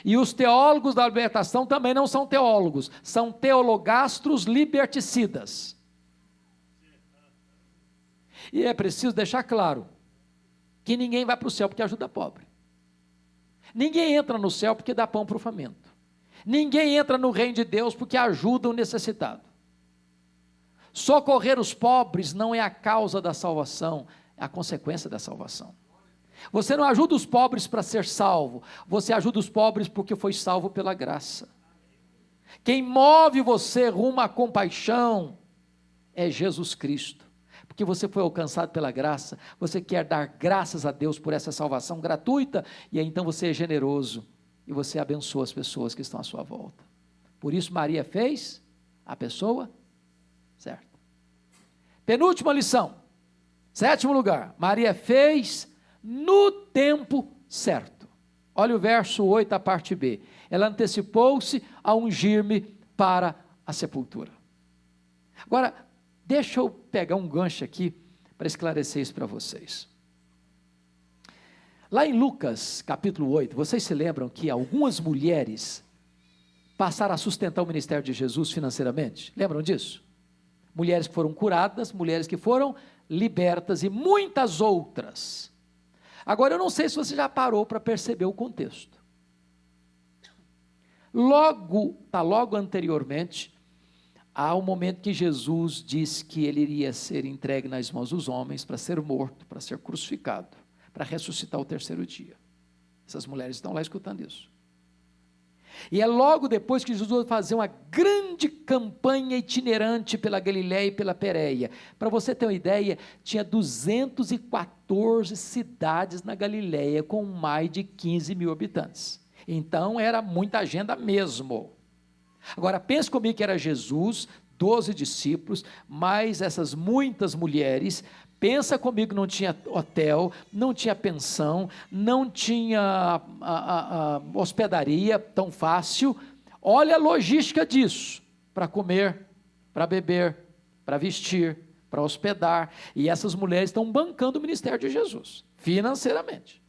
E os teólogos da libertação também não são teólogos, são teologastros liberticidas. E é preciso deixar claro que ninguém vai para o céu porque ajuda pobre. Ninguém entra no céu porque dá pão para o faminto. Ninguém entra no reino de Deus porque ajuda o necessitado. Socorrer os pobres não é a causa da salvação, é a consequência da salvação. Você não ajuda os pobres para ser salvo, você ajuda os pobres porque foi salvo pela graça. Quem move você rumo à compaixão é Jesus Cristo. Porque você foi alcançado pela graça, você quer dar graças a Deus por essa salvação gratuita, e aí então você é generoso, e você abençoa as pessoas que estão à sua volta. Por isso Maria fez a pessoa certa. Penúltima lição, 7º lugar, Maria fez no tempo certo. Olha o verso 8, a parte B. Ela antecipou-se a ungir-me para a sepultura. Agora, deixa eu pegar um gancho aqui para esclarecer isso para vocês. Lá em Lucas, capítulo 8, vocês se lembram que algumas mulheres passaram a sustentar o ministério de Jesus financeiramente? Lembram disso? Mulheres que foram curadas, mulheres que foram libertas e muitas outras. Agora, eu não sei se você já parou para perceber o contexto. Logo anteriormente, há um momento que Jesus diz que ele iria ser entregue nas mãos dos homens para ser morto, para ser crucificado, para ressuscitar o 3º dia. Essas mulheres estão lá escutando isso. E é logo depois que Jesus vai fazer uma grande campanha itinerante pela Galiléia e pela Pérea. Para você ter uma ideia, tinha 214 cidades na Galiléia com mais de 15 mil habitantes. Então era muita agenda mesmo. Agora pense comigo que era Jesus, 12 discípulos, mais essas muitas mulheres. Pensa comigo, não tinha hotel, não tinha pensão, não tinha hospedaria tão fácil. Olha a logística disso, para comer, para beber, para vestir, para hospedar. E essas mulheres estão bancando o ministério de Jesus, financeiramente.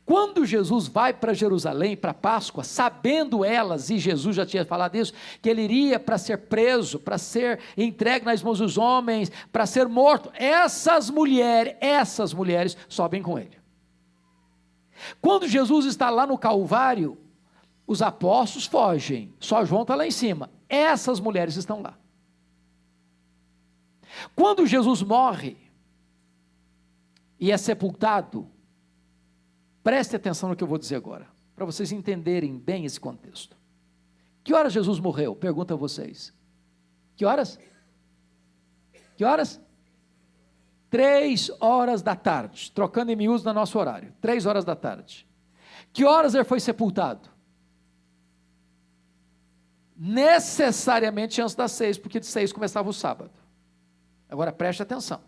Quando Jesus vai para Jerusalém, para Páscoa, sabendo elas, e Jesus já tinha falado isso, que ele iria para ser preso, para ser entregue nas mãos dos homens, para ser morto, essas mulheres sobem com ele. Quando Jesus está lá no Calvário, os apóstolos fogem, só João está lá em cima, essas mulheres estão lá. Quando Jesus morre e é sepultado, preste atenção no que eu vou dizer agora, para vocês entenderem bem esse contexto. Que horas Jesus morreu? Pergunto a vocês. Que horas? Que horas? 3 horas da tarde, trocando em miúdos no nosso horário, 3 horas da tarde. Que horas ele foi sepultado? Necessariamente antes das 6, porque de 6 começava o sábado. Agora preste atenção.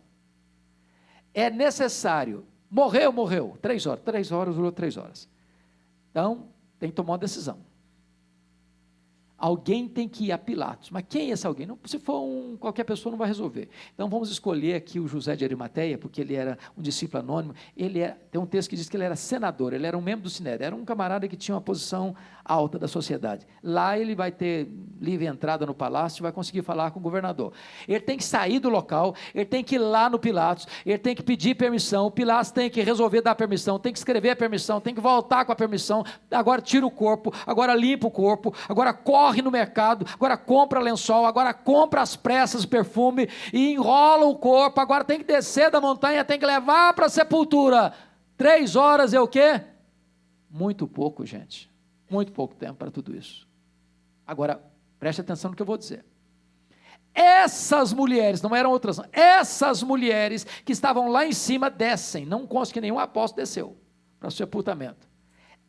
É necessário. Morreu, 3 horas, 3 horas, durou 3 horas. Então, tem que tomar uma decisão. Alguém tem que ir a Pilatos, mas quem é esse alguém? Não, se for qualquer pessoa não vai resolver. Então vamos escolher aqui o José de Arimateia, porque ele era um discípulo anônimo, tem um texto que diz que ele era senador, ele era um membro do Sinédrio, era um camarada que tinha uma posição alta da sociedade. Lá ele vai ter livre entrada no palácio, vai conseguir falar com o governador. Ele tem que sair do local, ele tem que ir lá no Pilatos, ele tem que pedir permissão, o Pilatos tem que resolver dar permissão, tem que escrever a permissão, tem que voltar com a permissão, agora tira o corpo, agora limpa o corpo, agora corre no mercado, agora compra lençol, agora compra as pressas, perfume, e enrola o corpo, agora tem que descer da montanha, tem que levar para a sepultura. 3 horas é o quê? Muito pouco, gente, muito pouco tempo para tudo isso. Agora, preste atenção no que eu vou dizer. Essas mulheres, não eram outras, essas mulheres que estavam lá em cima descem, não consta que nenhum apóstolo desceu para o sepultamento.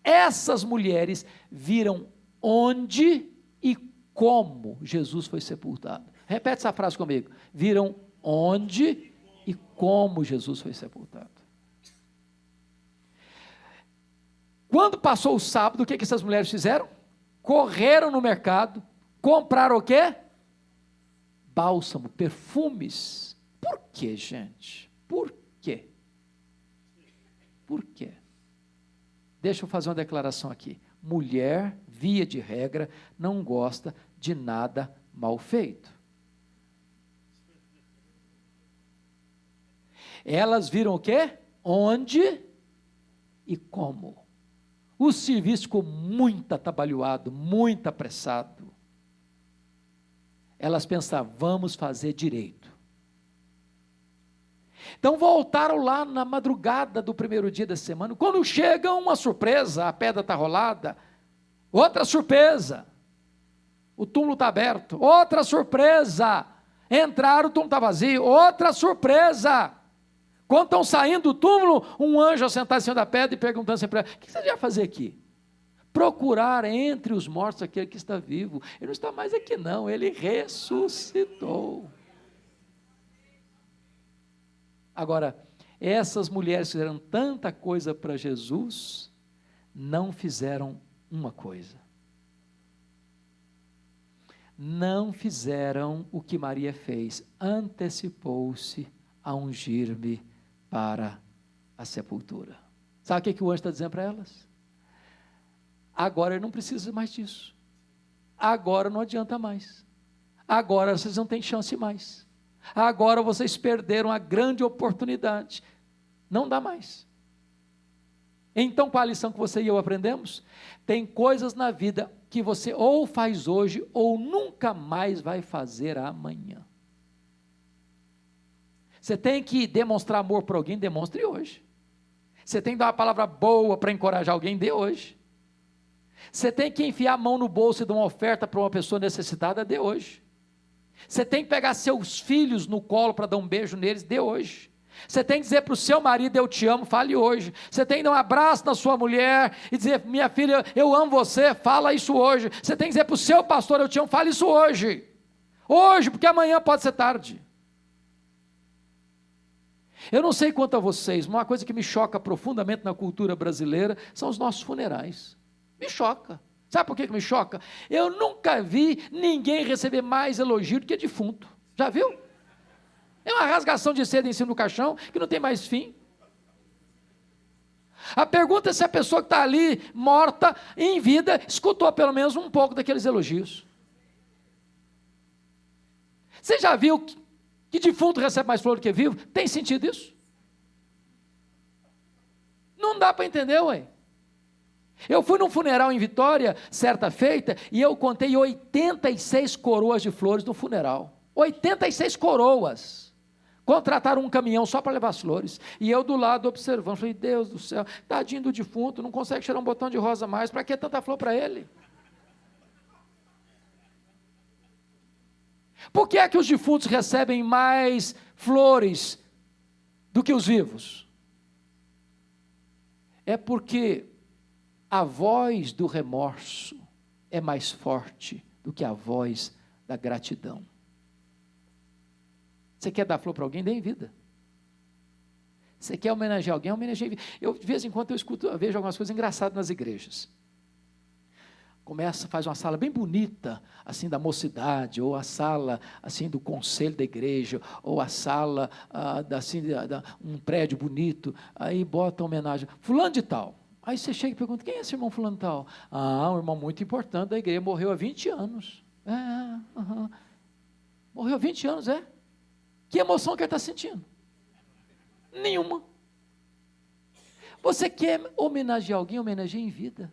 Essas mulheres viram onde e como Jesus foi sepultado. Repete essa frase comigo. Viram onde e como Jesus foi sepultado. Quando passou o sábado, o que essas mulheres fizeram? Correram no mercado, compraram o quê? Bálsamo, perfumes. Por quê, gente? Por quê? Por quê? Deixa eu fazer uma declaração aqui. Mulher, via de regra, não gosta de nada mal feito. Elas viram o quê? Onde e como. O serviço ficou muito atabalhoado, muito apressado. Elas pensaram, vamos fazer direito. Então voltaram lá na madrugada do primeiro dia da semana, quando chega uma surpresa, a pedra está rolada, outra surpresa, o túmulo está aberto, outra surpresa, entraram, o túmulo está vazio, outra surpresa, quando estão saindo do túmulo, um anjo sentado em cima da pedra e perguntando assim para ela, o que você vai fazer aqui? Procurar entre os mortos aquele que está vivo, ele não está mais aqui não, ele ressuscitou. Agora, essas mulheres fizeram tanta coisa para Jesus, não fizeram uma coisa. Não fizeram o que Maria fez, antecipou-se a ungir-me para a sepultura. Sabe o que o anjo está dizendo para elas? Agora eu não preciso mais disso. Agora não adianta mais. Agora vocês não têm chance mais. Agora vocês perderam a grande oportunidade. Não dá mais. Então, qual a lição que você e eu aprendemos? Tem coisas na vida que você ou faz hoje, ou nunca mais vai fazer amanhã. Você tem que demonstrar amor para alguém, demonstre hoje. Você tem que dar uma palavra boa para encorajar alguém, dê hoje. Você tem que enfiar a mão no bolso e dar uma oferta para uma pessoa necessitada, dê hoje. Você tem que pegar seus filhos no colo para dar um beijo neles, dê hoje. Você tem que dizer para o seu marido, eu te amo, fale hoje. Você tem que dar um abraço na sua mulher e dizer, minha filha, eu amo você, fala isso hoje. Você tem que dizer para o seu pastor, eu te amo, fale isso hoje. Hoje, porque amanhã pode ser tarde. Eu não sei quanto a vocês, mas uma coisa que me choca profundamente na cultura brasileira são os nossos funerais. Me choca. Sabe por que me choca? Eu nunca vi ninguém receber mais elogio do que defunto. Já viu? É uma rasgação de seda em cima do caixão que não tem mais fim. A pergunta é se a pessoa que está ali, morta, em vida, escutou pelo menos um pouco daqueles elogios. Você já viu que defunto recebe mais flor do que vivo? Tem sentido isso? Não dá para entender, ué. Eu fui num funeral em Vitória, certa feita, e eu contei 86 coroas de flores no funeral. 86 coroas. Contrataram um caminhão só para levar as flores. E eu do lado observando, falei, Deus do céu, tadinho do defunto, não consegue tirar um botão de rosa mais, para que tanta flor para ele? Por que é que os defuntos recebem mais flores do que os vivos? É porque a voz do remorso é mais forte do que a voz da gratidão. Você quer dar flor para alguém? Dê em vida. Você quer homenagear alguém? Homenageie em vida. Eu, de vez em quando, eu vejo algumas coisas engraçadas nas igrejas. Faz uma sala bem bonita, assim, da mocidade, ou a sala, assim, do conselho da igreja, ou a sala, um prédio bonito, aí bota homenagem, fulano de tal. Aí você chega e pergunta, quem é esse irmão fulano de tal? Ah, um irmão muito importante da igreja, morreu há 20 anos. Morreu há 20 anos, é? Que emoção que ele está sentindo? Nenhuma. Você quer homenagear alguém? Homenageie em vida.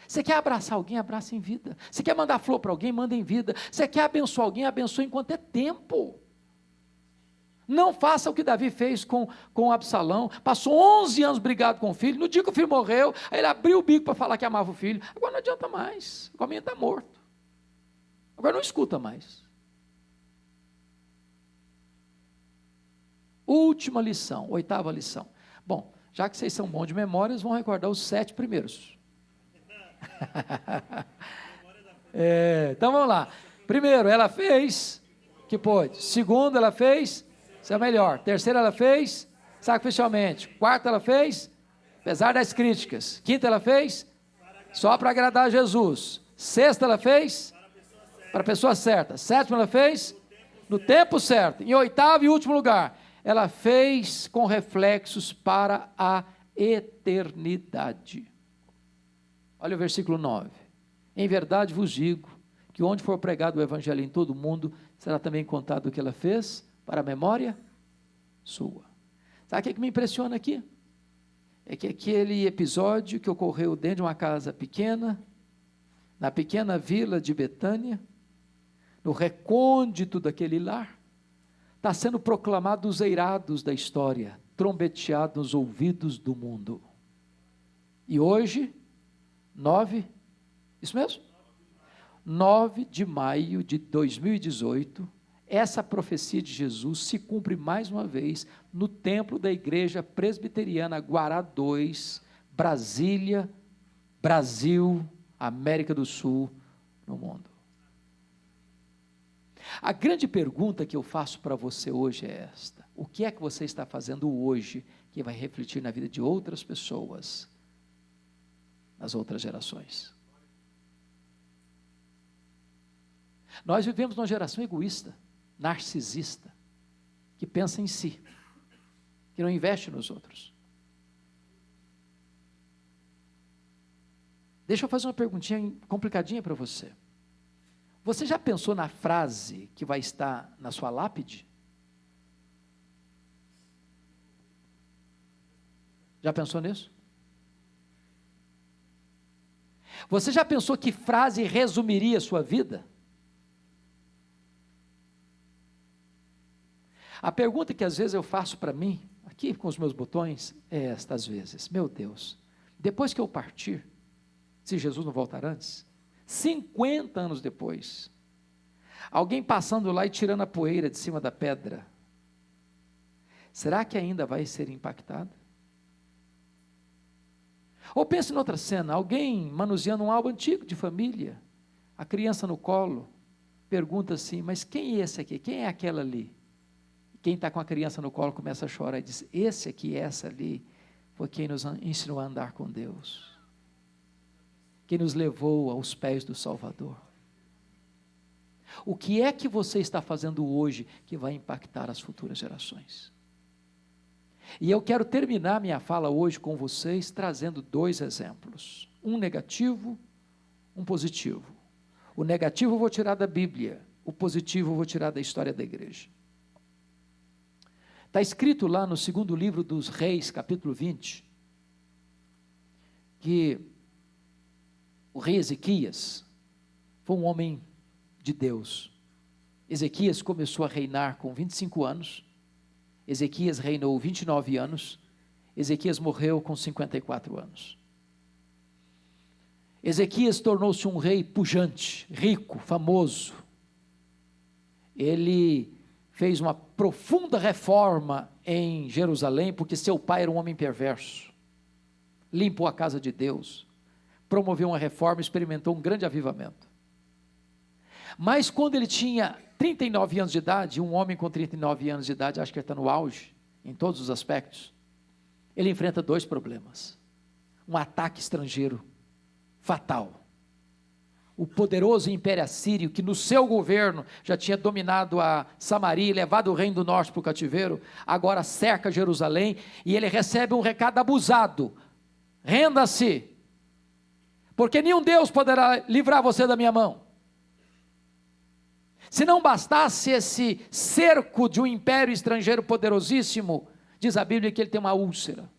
Você quer abraçar alguém? Abraça em vida. Você quer mandar flor para alguém? Manda em vida. Você quer abençoar alguém? Abençoe enquanto é tempo. Não faça o que Davi fez com Absalão. Passou 11 anos brigado com o filho. No dia que o filho morreu, aí ele abriu o bico para falar que amava o filho. Agora não adianta mais. O caminho está morto. Agora não escuta mais. Última lição, 8ª lição. Bom, já que vocês são bons de memórias, vão recordar os 7 primeiros. Então vamos lá. Primeiro, ela fez que pôde. Segundo, ela fez, isso é melhor. Terceiro, ela fez sacrificialmente. Quarto, ela fez, apesar das críticas. Quinta, ela fez só para agradar a Jesus. Sexta, ela fez para a pessoa certa. Sétima, ela fez no tempo certo. Em 8º e último lugar, ela fez com reflexos para a eternidade. Olha o versículo 9. Em verdade vos digo, que onde for pregado o evangelho em todo o mundo, será também contado o que ela fez, para a memória sua. Sabe o que me impressiona aqui? É que aquele episódio que ocorreu dentro de uma casa pequena, na pequena vila de Betânia, no recôndito daquele lar, está sendo proclamado os eirados da história, trombeteado nos ouvidos do mundo. E hoje, 9 de maio de 2018, essa profecia de Jesus se cumpre mais uma vez no templo da Igreja Presbiteriana Guará 2, Brasília, Brasil, América do Sul, no mundo. A grande pergunta que eu faço para você hoje é esta: o que é que você está fazendo hoje que vai refletir na vida de outras pessoas, nas outras gerações? Nós vivemos numa geração egoísta, narcisista, que pensa em si, que não investe nos outros. Deixa eu fazer uma perguntinha complicadinha para você. Você já pensou na frase que vai estar na sua lápide? Já pensou nisso? Você já pensou que frase resumiria a sua vida? A pergunta que às vezes eu faço para mim, aqui com os meus botões, é esta às vezes: meu Deus, depois que eu partir, se Jesus não voltar antes, 50 anos depois, alguém passando lá e tirando a poeira de cima da pedra, será que ainda vai ser impactado? Ou pense em outra cena, alguém manuseando um álbum antigo de família, a criança no colo, pergunta assim, mas quem é esse aqui? Quem é aquela ali? Quem está com a criança no colo começa a chorar e diz, esse aqui, essa ali, foi quem nos ensinou a andar com Deus, quem nos levou aos pés do Salvador. O que é que você está fazendo hoje que vai impactar as futuras gerações? E eu quero terminar minha fala hoje com vocês trazendo 2 exemplos, um negativo, um positivo. O negativo eu vou tirar da Bíblia, o positivo eu vou tirar da história da igreja. Está escrito lá no 2º livro dos Reis, capítulo 20, que o rei Ezequias foi um homem de Deus. Ezequias começou a reinar com 25 anos, Ezequias reinou 29 anos, Ezequias morreu com 54 anos. Ezequias tornou-se um rei pujante, rico, famoso. Ele fez uma profunda reforma em Jerusalém, porque seu pai era um homem perverso. Limpou a casa de Deus, promoveu uma reforma, experimentou um grande avivamento. Mas quando ele tinha 39 anos de idade, um homem com 39 anos de idade, acho que ele está no auge, em todos os aspectos, ele enfrenta 2 problemas. Um ataque estrangeiro fatal. O poderoso Império Assírio, que no seu governo já tinha dominado a Samaria e levado o reino do norte para o cativeiro, agora cerca Jerusalém, e ele recebe um recado abusado: renda-se, porque nenhum Deus poderá livrar você da minha mão. Se não bastasse esse cerco de um império estrangeiro poderosíssimo, diz a Bíblia que ele tem uma úlcera.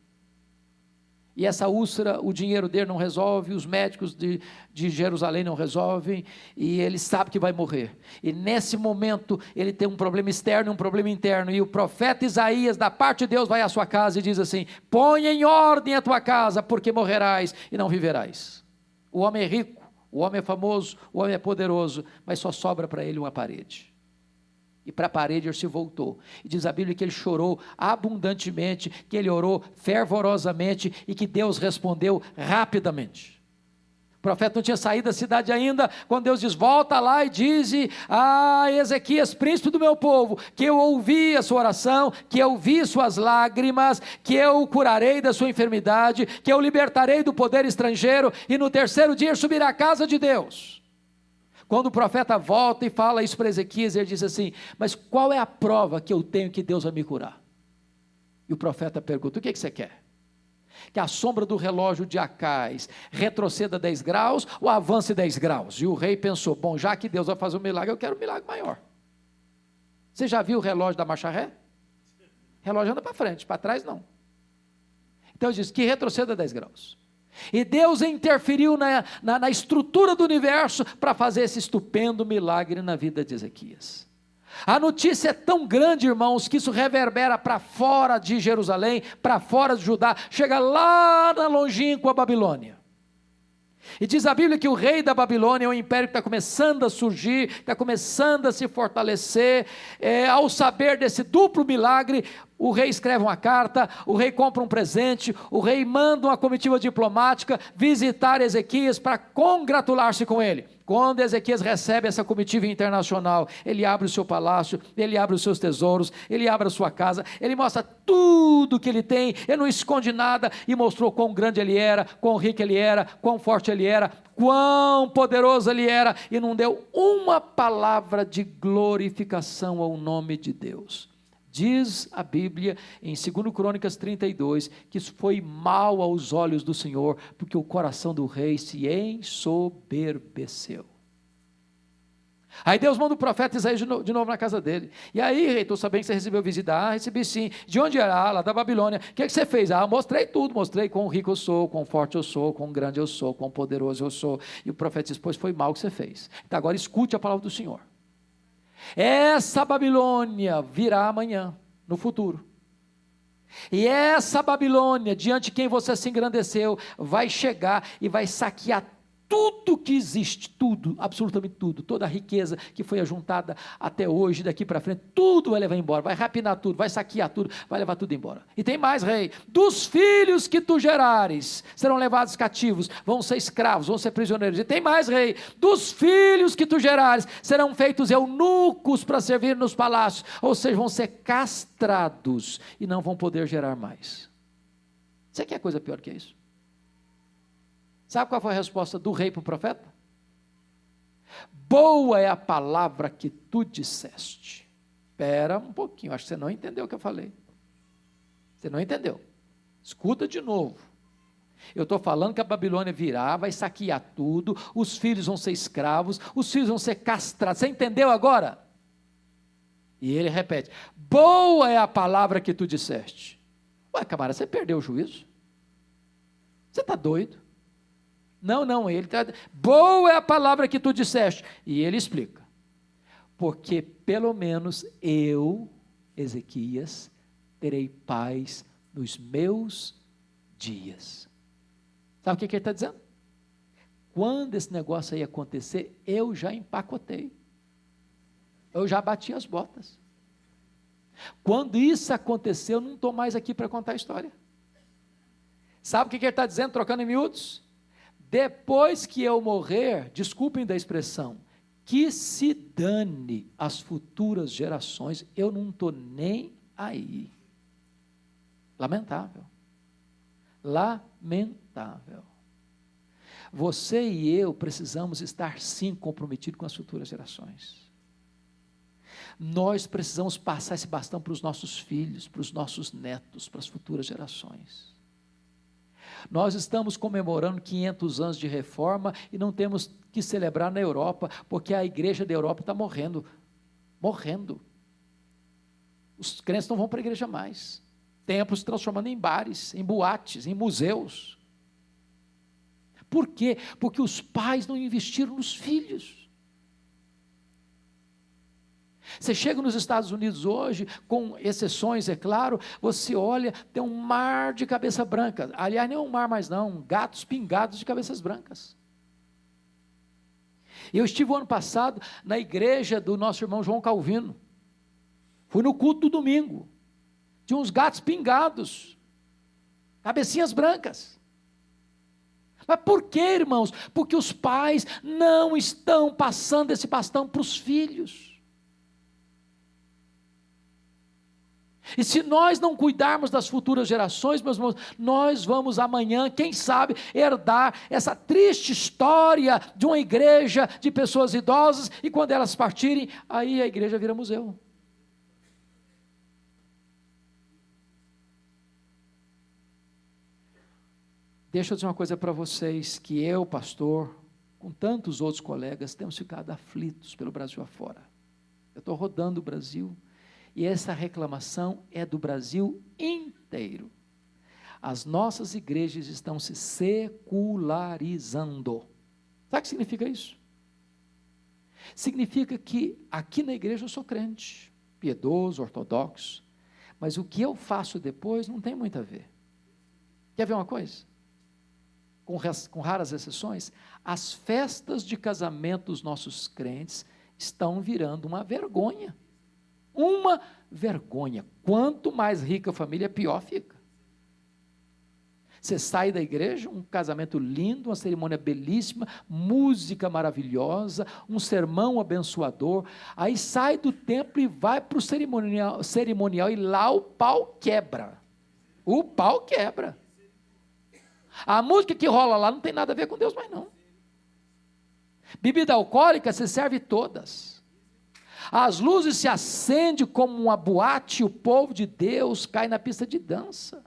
E essa úlcera, o dinheiro dele não resolve, os médicos de Jerusalém não resolvem, e ele sabe que vai morrer. E nesse momento, ele tem um problema externo e um problema interno, e o profeta Isaías, da parte de Deus, vai à sua casa e diz assim: põe em ordem a tua casa, porque morrerás e não viverás. O homem é rico, o homem é famoso, o homem é poderoso, mas só sobra para ele uma parede. E para a parede ele se voltou. E diz a Bíblia que ele chorou abundantemente, que ele orou fervorosamente e que Deus respondeu rapidamente. O profeta não tinha saído da cidade ainda, quando Deus diz: volta lá e dize a Ezequias, príncipe do meu povo, que eu ouvi a sua oração, que eu vi suas lágrimas, que eu o curarei da sua enfermidade, que eu o libertarei do poder estrangeiro, e no 3º dia subirá à casa de Deus. Quando o profeta volta e fala isso para Ezequias, ele diz assim: mas qual é a prova que eu tenho que Deus vai me curar? E o profeta pergunta: o que você quer? Que a sombra do relógio de Acais retroceda 10 graus ou avance 10 graus? E o rei pensou: bom, já que Deus vai fazer um milagre, eu quero um milagre maior. Você já viu o relógio da marcha ré? O relógio anda para frente, para trás não. Então ele diz que retroceda 10 graus. E Deus interferiu na estrutura do universo para fazer esse estupendo milagre na vida de Ezequias. A notícia é tão grande, irmãos, que isso reverbera para fora de Jerusalém, para fora de Judá, chega lá na longínqua Babilônia. E diz a Bíblia que o rei da Babilônia é um império que está começando a surgir, está começando a se fortalecer. Ao saber desse duplo milagre, o rei escreve uma carta, o rei compra um presente, o rei manda uma comitiva diplomática visitar Ezequias para congratular-se com ele. Quando Ezequias recebe essa comitiva internacional, ele abre o seu palácio, ele abre os seus tesouros, ele abre a sua casa, ele mostra tudo que ele tem, ele não esconde nada, e mostrou quão grande ele era, quão rico ele era, quão forte ele era, quão poderoso ele era, e não deu uma palavra de glorificação ao nome de Deus. Diz a Bíblia em 2 Crônicas 32, que isso foi mal aos olhos do Senhor, porque o coração do rei se ensoberbeceu. Aí Deus manda o profeta Isaías de novo na casa dele. E aí, rei, estou sabendo que você recebeu visita. Ah, recebi sim. De onde era? Ah, lá da Babilônia. O que você fez? Ah, mostrei tudo, mostrei quão rico eu sou, quão forte eu sou, quão grande eu sou, quão poderoso eu sou. E o profeta disse: pois foi mal o que você fez. Então agora escute a palavra do Senhor. Essa Babilônia virá amanhã, no futuro. E essa Babilônia, diante de quem você se engrandeceu, vai chegar e vai saquear tudo que existe, tudo, absolutamente tudo, toda a riqueza que foi ajuntada até hoje, daqui para frente, tudo vai levar embora, vai rapinar tudo, vai saquear tudo, vai levar tudo embora. E tem mais, rei: dos filhos que tu gerares, serão levados cativos, vão ser escravos, vão ser prisioneiros. E tem mais, rei: dos filhos que tu gerares, serão feitos eunucos para servir nos palácios, ou seja, vão ser castrados e não vão poder gerar mais. Você quer coisa pior que isso? Sabe qual foi a resposta do rei para o profeta? Boa é a palavra que tu disseste. Espera um pouquinho, acho que você não entendeu o que eu falei. Você não entendeu. Escuta de novo. Eu estou falando que a Babilônia virá, vai saquear tudo, os filhos vão ser escravos, os filhos vão ser castrados. Você entendeu agora? E ele repete: boa é a palavra que tu disseste. Ué, camarada, você perdeu o juízo? Você está doido? Não, ele está... Boa é a palavra que tu disseste. E ele explica: porque pelo menos eu, Ezequias, terei paz nos meus dias. Sabe o que ele está dizendo? Quando esse negócio aí acontecer, eu já empacotei. Eu já bati as botas. Quando isso acontecer, eu não estou mais aqui para contar a história. Sabe o que ele está dizendo, trocando em miúdos? Depois que eu morrer, desculpem da expressão, que se dane as futuras gerações, eu não estou nem aí. Lamentável. Lamentável. Você e eu precisamos estar sim comprometidos com as futuras gerações. Nós precisamos passar esse bastão para os nossos filhos, para os nossos netos, para as futuras gerações. Nós estamos comemorando 500 anos de reforma e não temos que celebrar na Europa, porque a igreja da Europa está morrendo. Os crentes não vão para a igreja mais. Templos se transformando em bares, em boates, em museus. Por quê? Porque os pais não investiram nos filhos. Você chega nos Estados Unidos hoje, com exceções, é claro, você olha, tem um mar de cabeça branca. Aliás, nem um mar mais não, gatos pingados de cabeças brancas. Eu estive o ano passado na igreja do nosso irmão João Calvino. Fui no culto do domingo. Tinha uns gatos pingados, cabecinhas brancas. Mas por quê, irmãos? Porque os pais não estão passando esse bastão para os filhos. E se nós não cuidarmos das futuras gerações, meus irmãos, nós vamos amanhã, quem sabe, herdar essa triste história de uma igreja de pessoas idosas, e quando elas partirem, aí a igreja vira museu. Deixa eu dizer uma coisa para vocês, que eu, pastor, com tantos outros colegas, temos ficado aflitos pelo Brasil afora. Eu estou rodando o Brasil, e essa reclamação é do Brasil inteiro. As nossas igrejas estão se secularizando. Sabe o que significa isso? Significa que aqui na igreja eu sou crente, piedoso, ortodoxo, mas o que eu faço depois não tem muito a ver. Quer ver uma coisa? Com raras exceções, as festas de casamento dos nossos crentes estão virando uma vergonha. Uma vergonha. Quanto mais rica a família, pior fica. Você sai da igreja, um casamento lindo, uma cerimônia belíssima, música maravilhosa, um sermão abençoador, aí sai do templo e vai para o cerimonial e lá o pau quebra. O pau quebra. A música que rola lá não tem nada a ver com Deus mais não. Bebida alcoólica, você serve todas. As luzes se acendem como uma boate e o povo de Deus cai na pista de dança,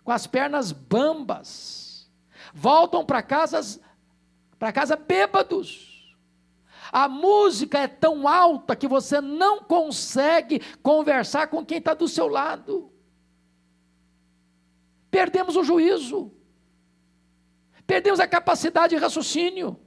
com as pernas bambas, voltam para casa bêbados. A música é tão alta que você não consegue conversar com quem está do seu lado. Perdemos o juízo, perdemos a capacidade de raciocínio.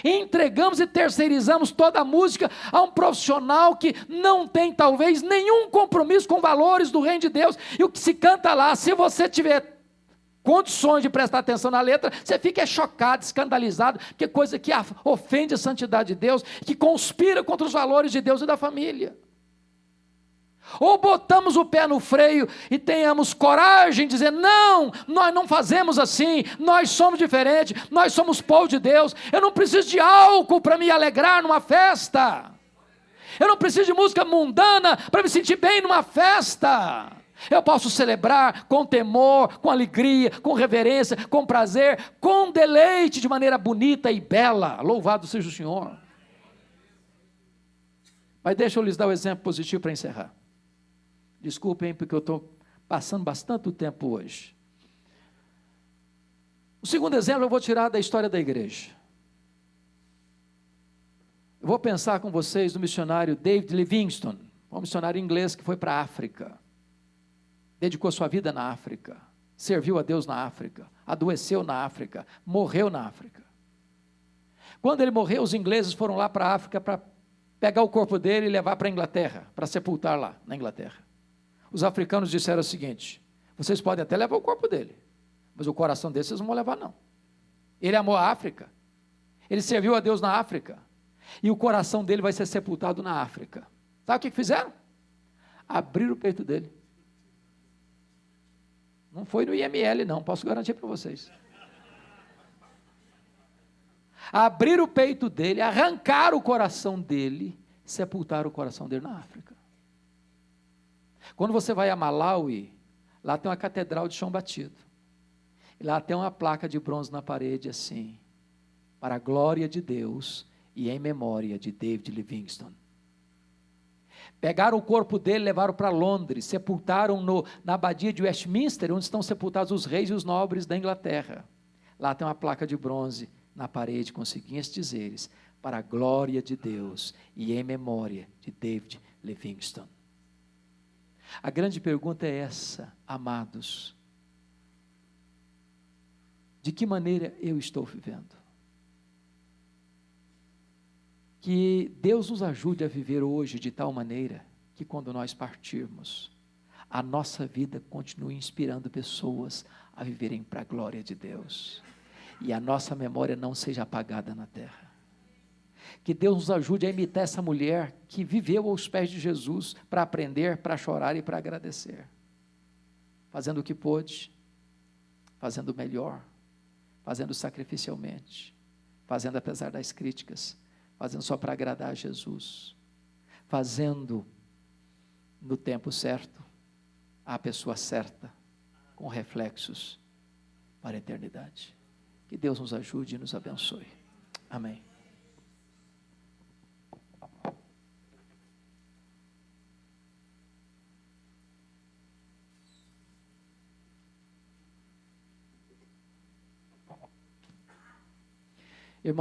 Entregamos e terceirizamos toda a música a um profissional que não tem talvez nenhum compromisso com valores do reino de Deus, e o que se canta lá, se você tiver condições de prestar atenção na letra, você fica chocado, escandalizado, porque coisa que ofende a santidade de Deus, que conspira contra os valores de Deus e da família. Ou botamos o pé no freio e tenhamos coragem de dizer, não, nós não fazemos assim, nós somos diferentes, nós somos povo de Deus, eu não preciso de álcool para me alegrar numa festa, eu não preciso de música mundana para me sentir bem numa festa, eu posso celebrar com temor, com alegria, com reverência, com prazer, com deleite, de maneira bonita e bela, louvado seja o Senhor. Mas deixa eu lhes dar o exemplo positivo para encerrar. Desculpem, porque eu estou passando bastante tempo hoje. O segundo exemplo eu vou tirar da história da igreja. Eu vou pensar com vocês no missionário David Livingstone, um missionário inglês que foi para a África, dedicou sua vida na África, serviu a Deus na África, adoeceu na África, morreu na África. Quando ele morreu, os ingleses foram lá para a África para pegar o corpo dele e levar para a Inglaterra, para sepultar lá na Inglaterra. Os africanos disseram o seguinte, vocês podem até levar o corpo dele, mas o coração dele vocês não vão levar não. Ele amou a África, ele serviu a Deus na África, e o coração dele vai ser sepultado na África. Sabe o que fizeram? Abriram o peito dele. Não foi no IML não, posso garantir para vocês. Abriram o peito dele, arrancaram o coração dele, sepultaram o coração dele na África. Quando você vai a Malawi, lá tem uma catedral de chão batido. E lá tem uma placa de bronze na parede assim, para a glória de Deus e em memória de David Livingstone. Pegaram o corpo dele, levaram para Londres, sepultaram na abadia de Westminster, onde estão sepultados os reis e os nobres da Inglaterra. Lá tem uma placa de bronze na parede com os seguintes dizeres, para a glória de Deus e em memória de David Livingstone. A grande pergunta é essa, amados. De que maneira eu estou vivendo? Que Deus nos ajude a viver hoje de tal maneira que quando nós partirmos, a nossa vida continue inspirando pessoas a viverem para a glória de Deus. E a nossa memória não seja apagada na terra. Que Deus nos ajude a imitar essa mulher que viveu aos pés de Jesus para aprender, para chorar e para agradecer. Fazendo o que pôde, fazendo o melhor, fazendo sacrificialmente, fazendo apesar das críticas, fazendo só para agradar a Jesus, fazendo no tempo certo, a pessoa certa, com reflexos para a eternidade. Que Deus nos ajude e nos abençoe. Amém.